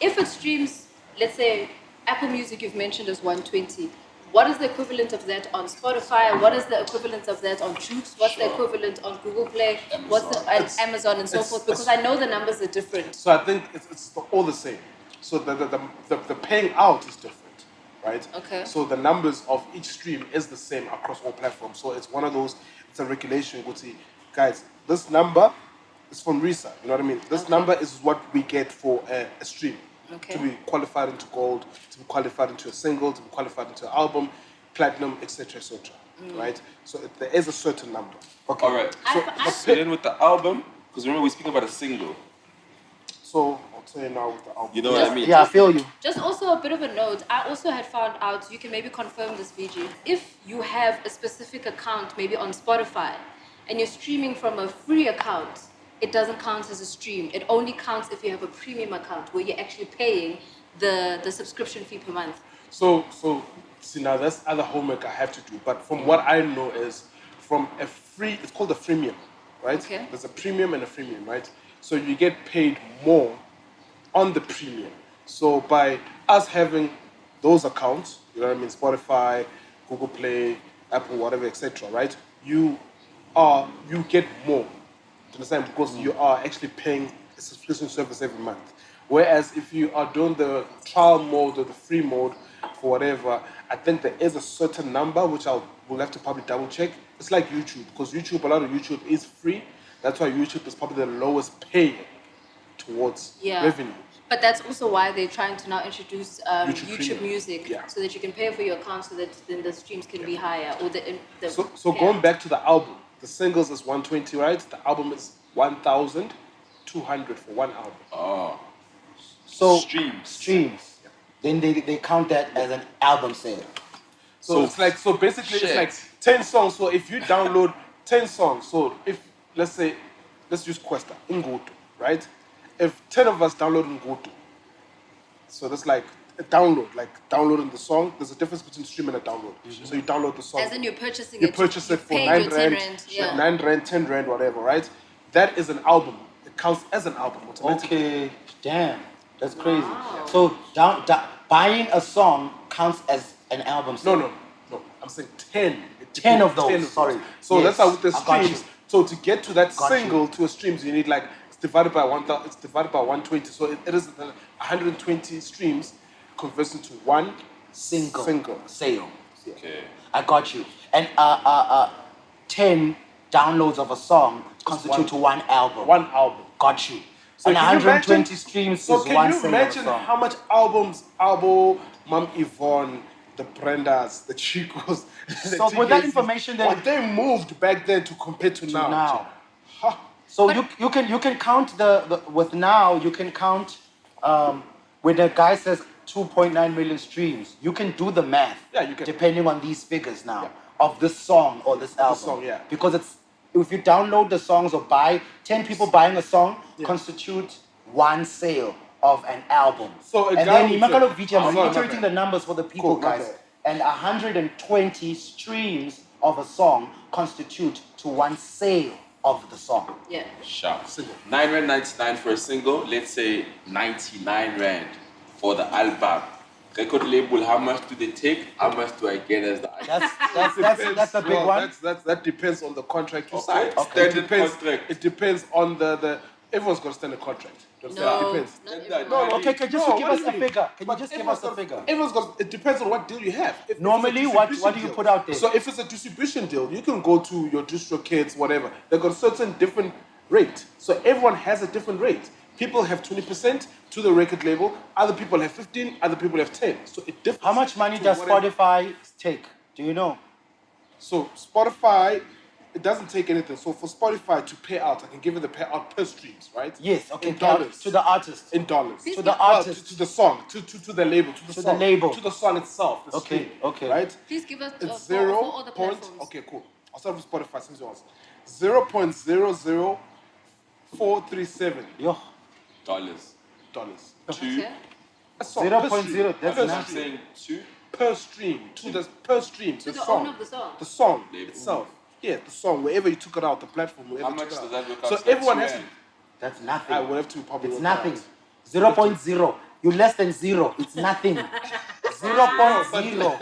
if it streams, let's say, Apple Music you've mentioned is 120, what is the equivalent of that on Spotify? What is the equivalent of that on Jukes? What's the equivalent on Google Play? What's the Amazon and so forth? Because I know the numbers are different. So I think it's all the same. So the paying out is different, right? Okay. So the numbers of each stream is the same across all platforms. So it's one of those, it's a regulation. Go see, guys, this number is from RISA, you know what I mean? This number is what we get for a stream. Okay. To be qualified into gold, to be qualified into a single, to be qualified into an album, platinum, etc., etc. Right? So there is a certain number. Okay. All right. I- So then with the album, because remember we're speaking about a single. So I'll tell you now with the album. You know what I mean? Yeah, I feel you. Just also a bit of a note, I also had found out, you can maybe confirm this, VG, if you have a specific account, maybe on Spotify, and you're streaming from a free account, it doesn't count as a stream. It only counts if you have a premium account where you're actually paying the subscription fee per month. So see now that's other homework I have to do. But from what I know is from a free, it's called a freemium, right? Okay. There's a premium and a freemium, right? So you get paid more on the premium. So by us having those accounts, you know what I mean, Spotify, Google Play, Apple, whatever, etc., right? You get more. Do you understand? Because you are actually paying a subscription service every month. Whereas if you are doing the trial mode or the free mode for whatever, I think there is a certain number which we'll have to probably double check. It's like YouTube, because a lot of YouTube is free. That's why YouTube is probably the lowest paying towards revenue. But that's also why they're trying to now introduce YouTube Music, Yeah. so that you can pay for your account, so that then the streams can be higher, or So going back to the album, the singles is 120, right? The album is 1,200 for one album. Oh. So Streams. Yeah. Then they count that as an album sale. So it's like, so basically it's like 10 songs. So if you download 10 songs, so if let's use Questa in Ngoto, right? If 10 of us download in Ngoto, so that's like a download, like downloading the song. There's a difference between stream and a download. So you download the song. As in you're purchasing you it. purchase it for paid 9 your 10 rand, yeah. 9 rand, 10 rand, whatever, right? That is an album. It counts as an album automatically. Okay, damn, that's crazy. So buying a song counts as an album sale. No. I'm saying 10. 10 of those. Sorry. So Yes, that's how with the I got streams. you. So to get to that Got single you. to a streams, you need like it's divided by 1,000. It's divided by 120. So it is 120 streams converts into one Single sale. Okay. I got you. And 10 downloads of a song constitute to one album. One album. Got you. So and can you 120 imagine- streams So is can one you single imagine song. how much albums, Albo, Mom Yvonne, the Brendas, the Chicos, the So with that TKZs, information then- what they moved back then to compare to now. Ha. So you can count the with now you can count when the guy says 2.9 million streams. You can do the math. Yeah, you can. Depending on these figures now of this song or this album. song, yeah. Because if you download the songs or buy 10 people buying a song constitute one sale of an album. So a and guy then would Imakalo say- Vijay, I'm Sorry, my reiterating bad. the numbers for the people, Cool, my guys. bad. And 120 streams of a song constitute to one sale of the song. Yeah. Sharp. Single. 9 rand 99 for a single. Let's say 99 rand for the album. Record label, how much do they take? How much do I get as the album? That's a big Well, one. That depends on the contract you Okay. sign. Okay. It depends. Contract. It depends on the. Everyone's got a standard contract. You understand? No. It depends. Not No, everyone. no, Okay, can you No, just give what us do a you mean? figure? Can you But just give us a everyone's figure? got- Everyone's got. It depends on what deal you have. If Normally, it's a what distribution do you deal- put out there? So if it's a distribution deal, you can go to your distro kids, whatever. They've got a certain different rate. So everyone has a different rate. People have 20% to the record label. Other people have 15. Other people have 10. So it differs. How much money to does whatever- Spotify take? Do you know? So Spotify, it doesn't take anything. So for Spotify to pay out, I can give you the payout per streams, right? Yes, okay. In dollars. To the artist. In dollars. To the Well, artist. to the song, to the label, to the To the song, label. to the song itself. The Okay, stream, okay. Right? Please give us It's for all the 0. platforms. Okay, cool. I'll start with Spotify since you asked. 0.00437 Yo, Dollars. dollars. Two. Okay. A song, 0.0, per stream. that's Per I'm nothing. stream. saying two. Per stream. Per stream. To the song. owner of the song. The song Label. itself. Yeah, the song, wherever you took it out, the platform, wherever How you much took it does out. that work out? So to? everyone 2 has to. rand. that's nothing. I would have to probably. It's work nothing. out. 0.0. You're less than 0. It's nothing. 0.0.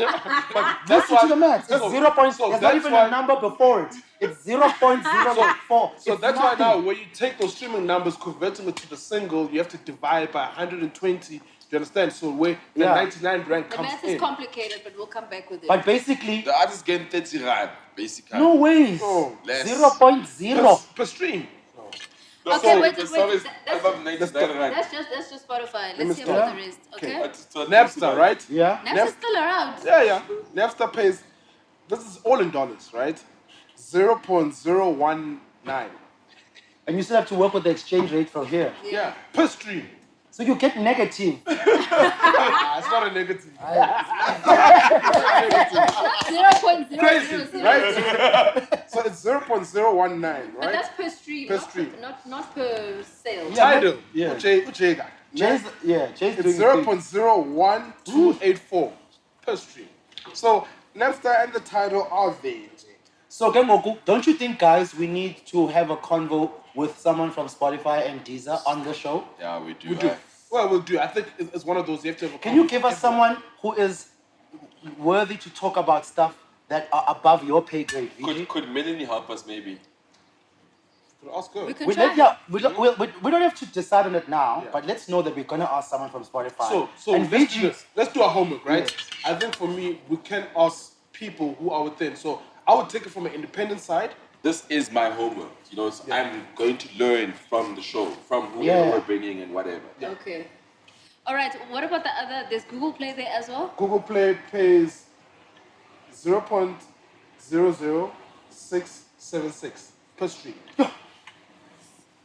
That's Listen to the math. It's so- 0. so There's not that's even why- a number before it. It's 0.04. So It's that's nothing. why now when you take those streaming numbers, converting it to the single, you have to divide by 120. Do you understand? So where the Yeah. 99 rand The comes math in. is complicated, but we'll come back with it. But basically, The artist getting 30 rand, basically. no ways. Oh, less. 0.0. per stream. Okay, wait, the wait, song is that's- above 99 rand. That's just Spotify. me Let's hear start. about the rest. Okay. What is 20 Napster, rand? right? Yeah. Napster's still around. Yeah. Napster pays. This is all in dollars, right? 0.019. And you still have to work with the exchange rate from here. Yeah, per stream. So you get negative. It's not a negative. 0.000. Crazy, right? So it's 0.019, But right? that's per stream. Per not stream. Not per sale. Yeah. Tidal. Yeah. Uche got. Jay's It's doing 0.01284 per stream. So Napster and the title are there. So Kengoku, don't you think, guys, we need to have a convo with someone from Spotify and Deezer on the show? Yeah, we do. We do. Well, we'll do. I think it's one of those you have to have a Can you give us someone who is worthy to talk about stuff that are above your pay grade, VJ? Could Melanie help us maybe? Ask her. We can We, try. we don't have to decide on it now, but let's know that we're gonna ask someone from Spotify. So and let's do VG, this. Let's do our homework, right? Yes. I think for me, we can ask people who are within. So I would take it from an independent side. This is my homework, you know, so I'm going to learn from the show, from whoever we're bringing and whatever. Okay. All right. What about the other? There's Google Play there as well. Google Play pays 0.00676 per stream.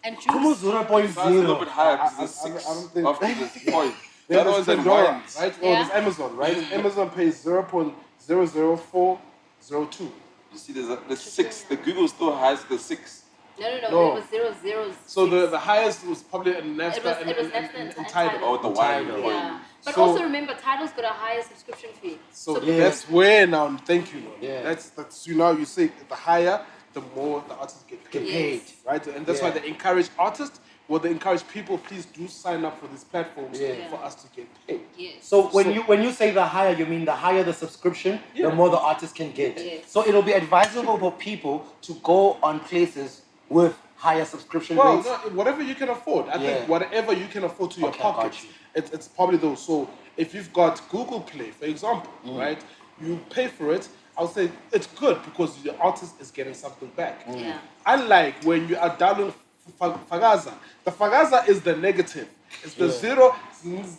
And Como Juice. 0.0. That's a little bit higher because I it's 6 don't think- after this point. The Then other there's one's at Pandora, ones. right? Oh, Yeah. there's Amazon, right? Amazon pays 0.00402. You see, there's the 6. The Google still has the 6. No. No. It was 0.006. So the highest was probably a Napster It was and Napster and Tidal. Tidal. Oh, the one. Tidal. Yeah. But So- also remember, Tidal's got a higher subscription fee. So So- that's where now. Thank you. Lord. Yeah. That's you know you say the higher, the more the artists get paid. Yes. Paid. Right, and that's why they encourage artists. Well, they encourage people. Please do sign up for these platforms for us to get paid. Yes. So when you say the higher, you mean the higher the subscription, the more the artist can get. Yes. So it'll be advisable for people to go on places with higher subscription Well, rates. no, whatever you can afford. I think whatever you can afford to your Okay, got pocket, you. it's probably those. So if you've got Google Play, for example, right, you pay for it. I would say it's good because the artist is getting something back. Yeah. Unlike when you are downloading Fagaza, the Fagaza is the negative. It's the zero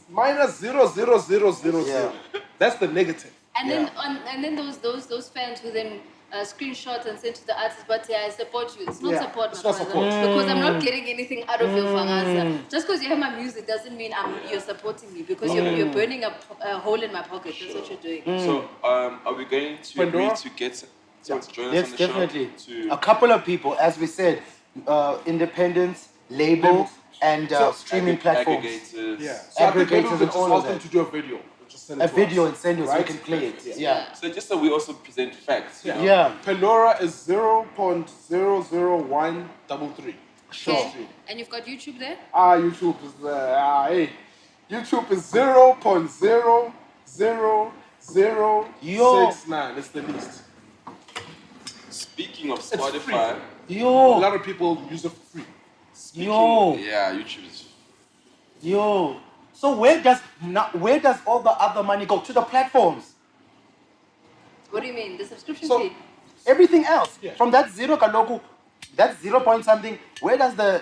minus 0.0000. Yeah. That's the negative. And then those fans who then screenshot and send to the artist, but I support you. It's not Yeah, support, it's my not brother. support. Because I'm not getting anything out of your fagaza. Just because you have my music doesn't mean you're supporting me. Because you're burning a hole in my pocket. That's what you're doing. So, are we going to agree Pandora? to get someone to join us Yes, on the definitely. show? A couple of people, as we said, independents, labels, and streaming platforms. Aggregators. Yeah. So I think maybe Aggregators we and just all of ask them that. to do a video. Just send it A to video us, and send it so we right? can play it. Yeah. Yeah. So just so we also present facts. You know? Yeah. Pandora is 0.00133. Okay. And you've got YouTube there? YouTube is hey. YouTube is 0.00069. It's the least. Speaking of free. Spotify, A Yo, lot of people use it for free. yo, yeah, YouTube is. yo. So where does all the other money go? To the platforms. What do you mean? The subscription So- fee? Everything else. Yeah. From that zero kaloku, that 0 point something, where does the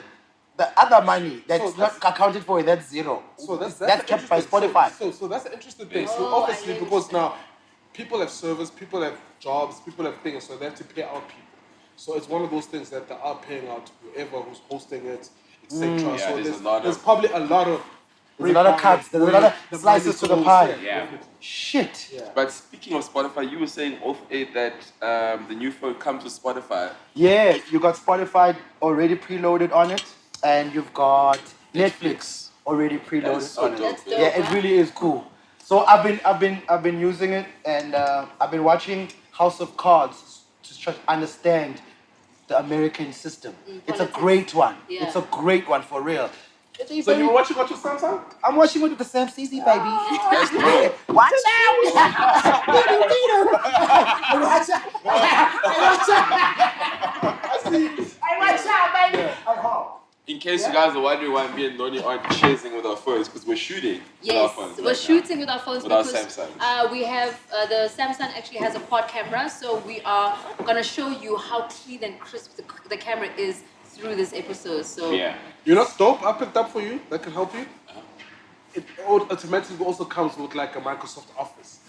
other money that's So that's- not accounted for in that zero? So that's kept by interesting- Spotify. So that's an interesting thing. Oh, So I obviously because understand. now people have service, people have jobs, people have things, so they have to pay out people. So it's one of those things that they are paying out whoever who's hosting it, etc. Yeah, So there's there's probably a lot of There's a lot of cuts, there's a lot of the slices money to the goes, pie. Yeah. definitely. Shit. Yeah. But speaking of Spotify, you were saying off air that the new phone comes with Spotify. Yeah, you got Spotify already preloaded on it, and you've got Netflix already That is preloaded so on it. dope. That's dope. Yeah, it huh? really is cool. So I've been using it, and I've been watching House of Cards to try to understand the American system. It's a politics. great one. Yeah. It's a great one for real. So you were watching what your Samsung? I'm watching it with the Sam CZ, baby. That's dope. Watch out! Watch out! Watch out, baby! I'm home. In case you guys are wondering why me and Noni aren't chasing with our phones, because we're shooting with our Yes, phones. we're right shooting with our phones With our because Samsungs. we have the Samsung actually has a quad camera, so we are gonna show you how clean and crisp the camera is through this episode. So now. Yeah. You know, dope. I picked up for you. That can help you. It automatically also comes with like a Microsoft Office.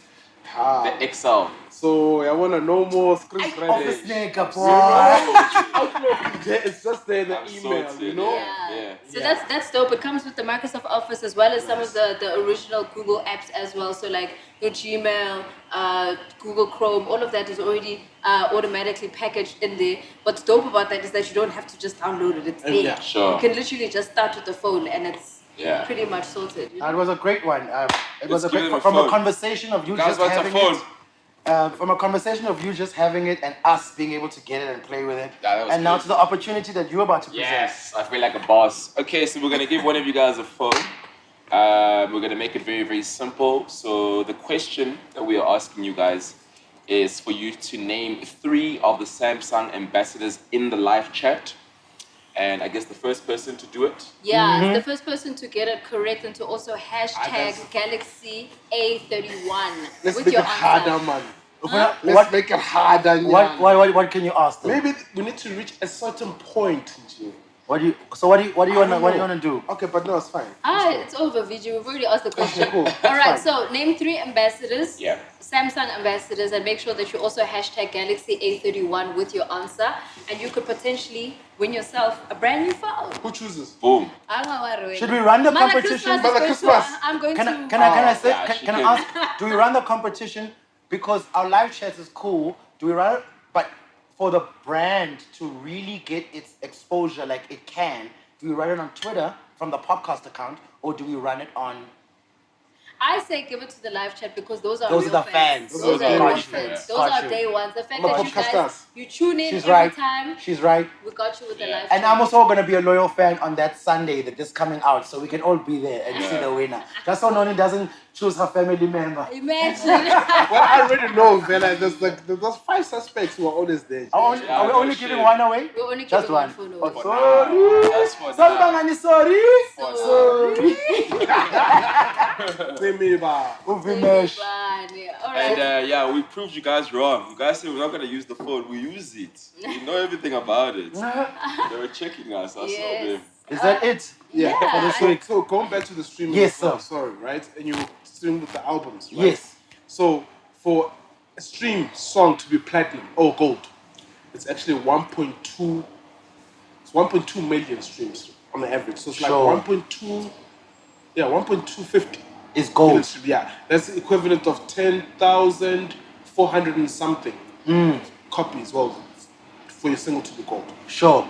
The Excel. So I wanna know more screen Office credit. nigga, boy. Outlook, it's just there, the I'm email, sorted, you know? Yeah. So that's dope. It comes with the Microsoft Office as well as some of the original Google apps as well. So like your Gmail, Google Chrome, all of that is already automatically packaged in there. What's dope about that is that you don't have to just download it. It's there. Yeah, sure. You can literally just start with the phone and it's Yeah. pretty much sorted. You know? It was a great one. It was a Let's give great it a from a phone. conversation of you Guys, just what's a having phone? it. From a conversation of you just having it and us being able to get it and play with it. Yeah, that was and now good. to the opportunity that you're about to present. Yes, I feel like a boss. Okay, so we're gonna give one of you guys a phone. We're gonna make it very, very simple. So the question that we are asking you guys is for you to name 3 of the Samsung ambassadors in the live chat. And I guess the first person to do it. Yeah, it's the first person to get it correct and to also hashtag that's- Galaxy A31 Let's with make your it harder, answer. man. Huh? Let's make it harder. What can you ask them? Maybe we need to reach a certain point. G. What do you wanna do? Okay, but no, it's fine. It's over, VG. We've already asked the question. Cool. All right, Fine. so name 3 ambassadors. Yeah. Samsung ambassadors, and make sure that you also hashtag Galaxy A31 with your answer, and you could potentially win yourself a brand new phone. Who chooses? Boom. Should we run the Mother competition? Christmas is Mother going Christmas. To, I'm going Can to. I say? yeah, Can I she ask? Do we run the competition because our live chat is cool? Do we run it? But for the brand to really get its exposure like it can, do we run it on Twitter from the POPcast account, or do we run it on? I say give it to the live chat because those are Those real are the fans. Those Those are are real real fans. fans. Those Got are you. day ones. The fact I'm a that you guys podcasters. you tune in She's every right. time, She's right. we got you with the Yeah. live And chat. I'm also going to be a loyal fan on that Sunday that is coming out, so we can all be there and see Yeah. the winner. Just so Noni doesn't choose her family member. Imagine. Well, I already know, Vela. There's 5 suspects who are always there. Are we Yeah, only shit. giving one away? We're only Just giving one. one photo. Oh, For sorry. now. That's for now. Salbangani, sorry. Sorry. Say me, ba. Uvimesh. All right. And yeah, we proved you guys wrong. You guys said we're not gonna use the phone. We use it. We know everything about it. They were checking us. I saw Yes. them. Is that it? Yeah. So going back to the streaming. Yes, as well, sir. Sorry, right? And you stream with the albums, right? Yes. So for a stream song to be platinum or gold, it's actually 1.2. It's 1.2 million streams on the average. So it's like Sure. 1.2. Yeah, 1.250. It's gold. Yeah, that's the equivalent of 10,400 and something copies. Well, for your single to be gold. Sure.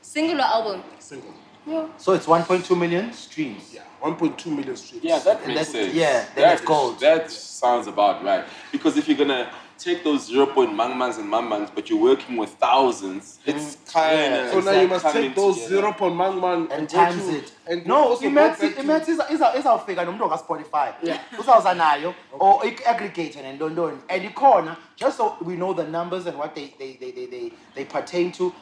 Singular album. Single. Yeah. So it's 1.2 million streams. Yeah, 1.2 million streams. Yeah, that And makes that's- sense. yeah, then it's gold. That sounds about right. Because if you're gonna take those 0.mangmans and mamans, but you're working with thousands, it's kind of. Yeah. So now you must take those 0. Mangman And go times to- it. And No, also go back to- izawufika nomntu Spotify. Uzawuza nayo or aggregate and don't. And the corner, just so we know the numbers and what they pertain to,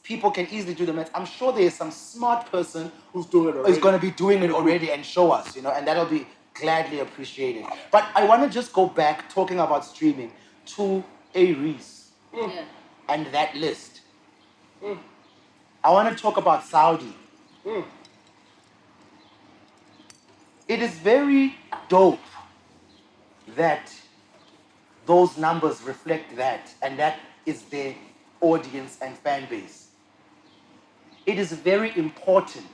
people can easily do the math. I'm sure there's some smart person who's doing it already. is going to be doing it already and show us, and that'll be gladly appreciated. But I want to just go back talking about streaming to a Reese Yeah. and that list. I want to talk about Saudi. It is very dope that those numbers reflect that, and that is their audience and fan base. It is very important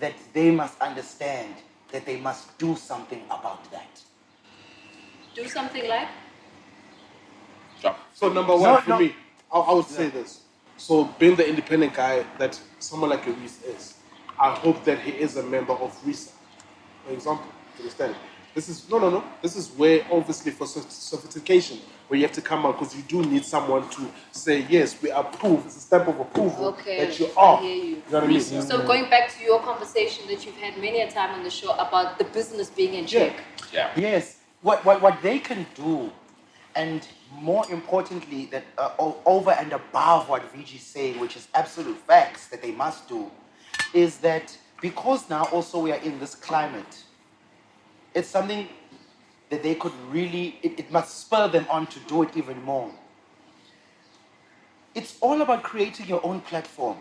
that they must understand that they must do something about that. Do something like. Yeah. So number one No, for no. me, I would say this. So being the independent guy that someone like a Reese is, I hope that he is a member of RISA. For example, you understand? This is no. This is where obviously for certification, where you have to come out because you do need someone to say yes, we approve. It's a stamp of approval Okay, that you I are. hear you. You know what I mean? So going back to your conversation that you've had many a time on the show about the business being in check. Yeah. Yes, what they can do, and more importantly, that over and above what VG is saying, which is absolute facts that they must do, is that because now also we are in this climate, it's something that they could really, it must spur them on to do it even more. It's all about creating your own platform.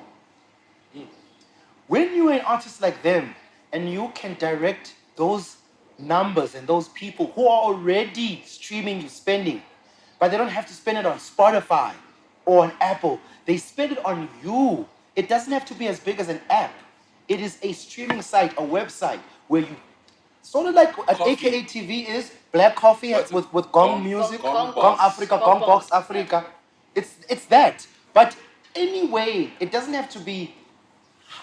When you're an artist like them and you can direct those numbers and those people who are already streaming you spending, but they don't have to spend it on Spotify or on Apple. They spend it on you. It doesn't have to be as big as an app. It is a streaming site, a website where you sort of like what Coffee. AKA TV is, Black Coffee What's it? with Gong Gong- Music, Gong Gong Box. Africa, Gong Gong Box Box. Africa. It's that. But anyway, it doesn't have to be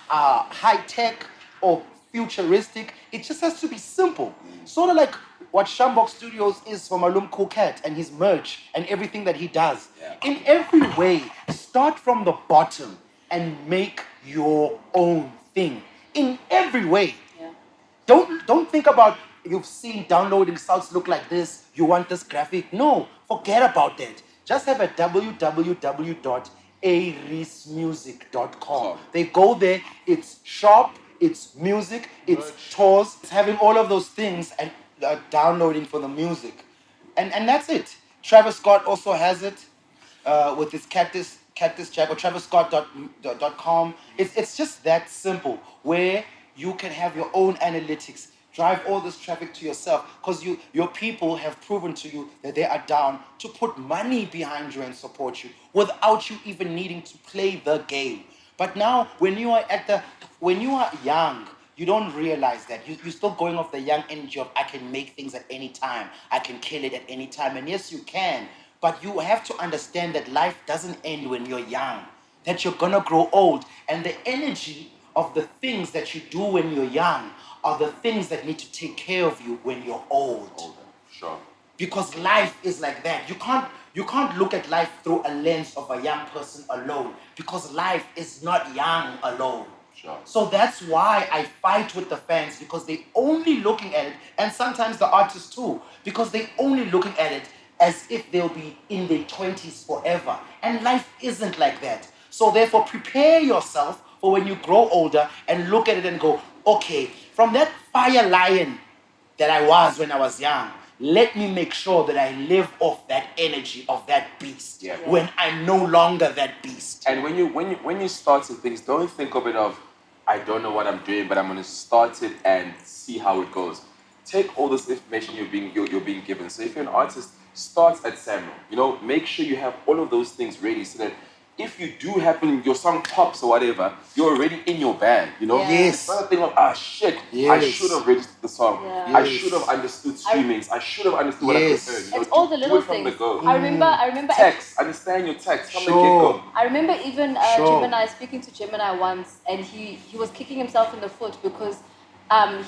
high tech or futuristic. It just has to be simple. Sort of like what Shambok Studios is for Malum Kukat and his merch and everything that he does. Yeah. In every way, start from the bottom and make your own thing. In every way. Yeah. don't think about you've seen downloading sites look like this. You want this graphic? No, forget about that. Just have a www.arismusic.com. They go there. It's shop. It's music. It's tours. It's having all of those things and downloading for the music, and that's it. Travis Scott also has it with his Cactus Jack or TravisScott.com. It's just that simple where you can have your own analytics, drive all this traffic to yourself because your people have proven to you that they are down to put money behind you and support you without you even needing to play the game. But now when you are young, you don't realize that. You're still going off the young energy of I can make things at any time. I can kill it at any time. And yes, you can. But you have to understand that life doesn't end when you're young. That you're going to grow old. And the energy of the things that you do when you're young are the things that need to take care of you when you're old. Older, sure. Because life is like that. You can't look at life through a lens of a young person alone. Because life is not young alone. Sure. So that's why I fight with the fans because they only looking at it, and sometimes the artists too, because they only looking at it as if they'll be in their 20s forever. And life isn't like that. So therefore, prepare yourself for when you grow older and look at it and go, okay, from that fire lion that I was when I was young, let me make sure that I live off that energy of that beast when I'm no longer that beast. And when you start some things, don't think of it of I don't know what I'm doing, but I'm gonna start it and see how it goes. Take all this information you're being given. So if you're an artist, start at Samuel. Make sure you have all of those things ready so that if you do happen, your song pops or whatever, you're already in your band, Yes. It's not a thing of, shit, Yes. I should have registered the song. Yeah. I should have understood streamings. I should have understood what I Yes. preferred. It's all the Do little it from things. the go. I remember Text, understand your text from the Sure. get-go. I remember even Sure. Gemini, speaking to Gemini once, and he was kicking himself in the foot because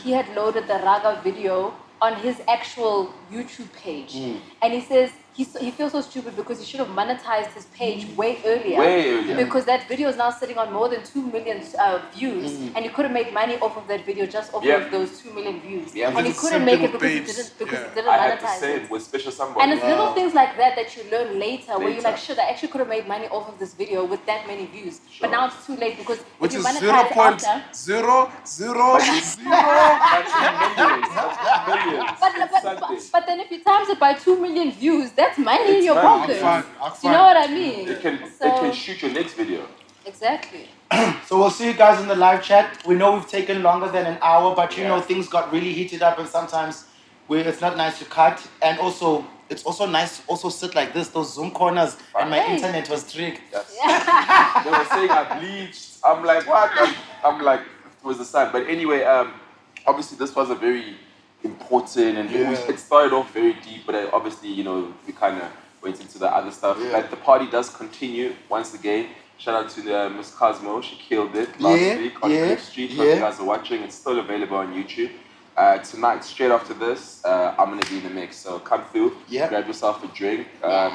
he had loaded the Raga video on his actual YouTube page. And he says he feels so stupid because he should have monetized his page way earlier. Way earlier. Because that video is now sitting on more than 2 million views, and he could have made money off of that video just off of those 2 million views. Yeah. And he It's couldn't same make thing it with because babes. he didn't I had the monetize same it. with Special Somebody. And it's little things like that you learn later, where you're Later. like, shit, I actually could have made money off of this video with that many views. Sure. But now it's too late because Which if is you monetize it after... 0.00000. But then if you times it by 2 million views, that's money in your money. pocket. I'm Do you know what I mean? It can So- shoot your next video. Exactly. So we'll see you guys in the live chat. We know we've taken longer than an hour, but you know Yeah. things got really heated up, and sometimes it's not nice to cut. And also, it's also nice to also sit like this, those Zoom corners, and my Hey. internet was tricked. Yes. They were saying I bleached. I'm like, what? I'm like, it was the sun. But anyway, obviously this was a very important and it started off very deep, but obviously, we kind of went into the other stuff. Yeah. But the party does continue once again. Shout out to Miss Cosmo. She killed it last week on Cliff Street. Hope you guys are watching. It's still available on YouTube. Tonight, straight after this, I'm going to be in the mix. So come through, grab yourself a drink. I'll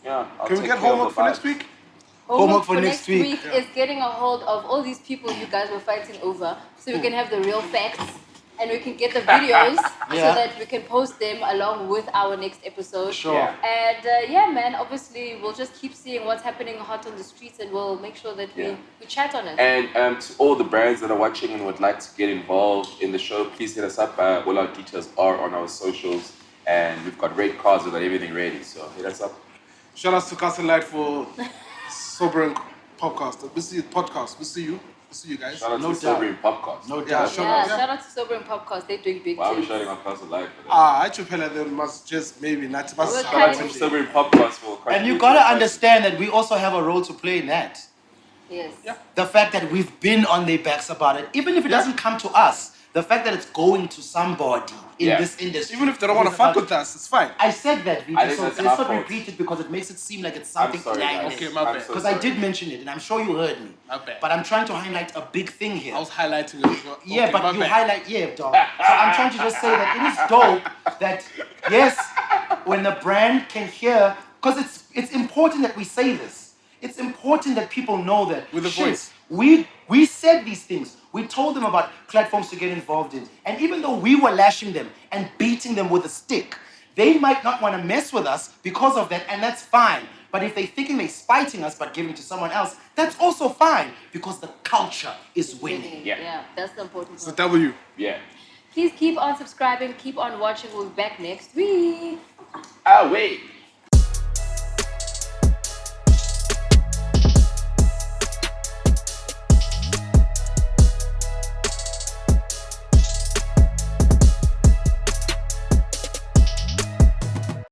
Can we take get care of homework the for vibes. next week? Homework for next week is getting a hold of all these people you guys were fighting over so we can have the real facts and we can get the videos so that we can post them along with our next episode. Sure. Yeah. And man, obviously we'll just keep seeing what's happening hot on the streets and we'll make sure that we chat on it. And to all the brands that are watching and would like to get involved in the show, please hit us up. All our details are on our socials and we've got rate cards, we've got everything ready. So hit us up. Shout out to Castle Light for Sobering Podcast. We see you, podcast. We see you. We see you guys. Shout out No to doubt. Sobering Popcast. No Yeah, doubt. sure. Shout out to Sober and Popcast, they're doing big Why are we things. shouting on Castle Live for that? I should feel like they must just maybe not. We're Shout out kind to of- Sobering Popcast for And you contributing gotta to the understand that we also have a role to play in that. Yes. The fact that we've been on their backs about it, even if it doesn't come to us, the fact that it's going to somebody in this industry. Even if they don't want to fuck with us, it's fine. I said that, I Vijay, think so that's let's our not fault. repeat it because it makes it seem like it's I'm something sorry, guys. Okay, my I'm bad. so Because I sorry. did mention it, and I'm sure you heard me. My bad. But I'm trying to highlight a big thing here. I was highlighting it as well. Yeah, Okay, but my you bad. highlight, dog. So I'm trying to just say that it is dope that, yes, when the brand can hear, because it's important that we say this. It's important that people know that With a shit, voice. We said these things. We told them about platforms to get involved in. And even though we were lashing them and beating them with a stick, they might not want to mess with us because of that, and that's fine. But if they're thinking they're spiting us but giving to someone else, that's also fine because the culture is winning. Yeah, that's the important It's a part. W. Yeah. Please keep on subscribing, keep on watching. We'll be back next week. Ah, wait.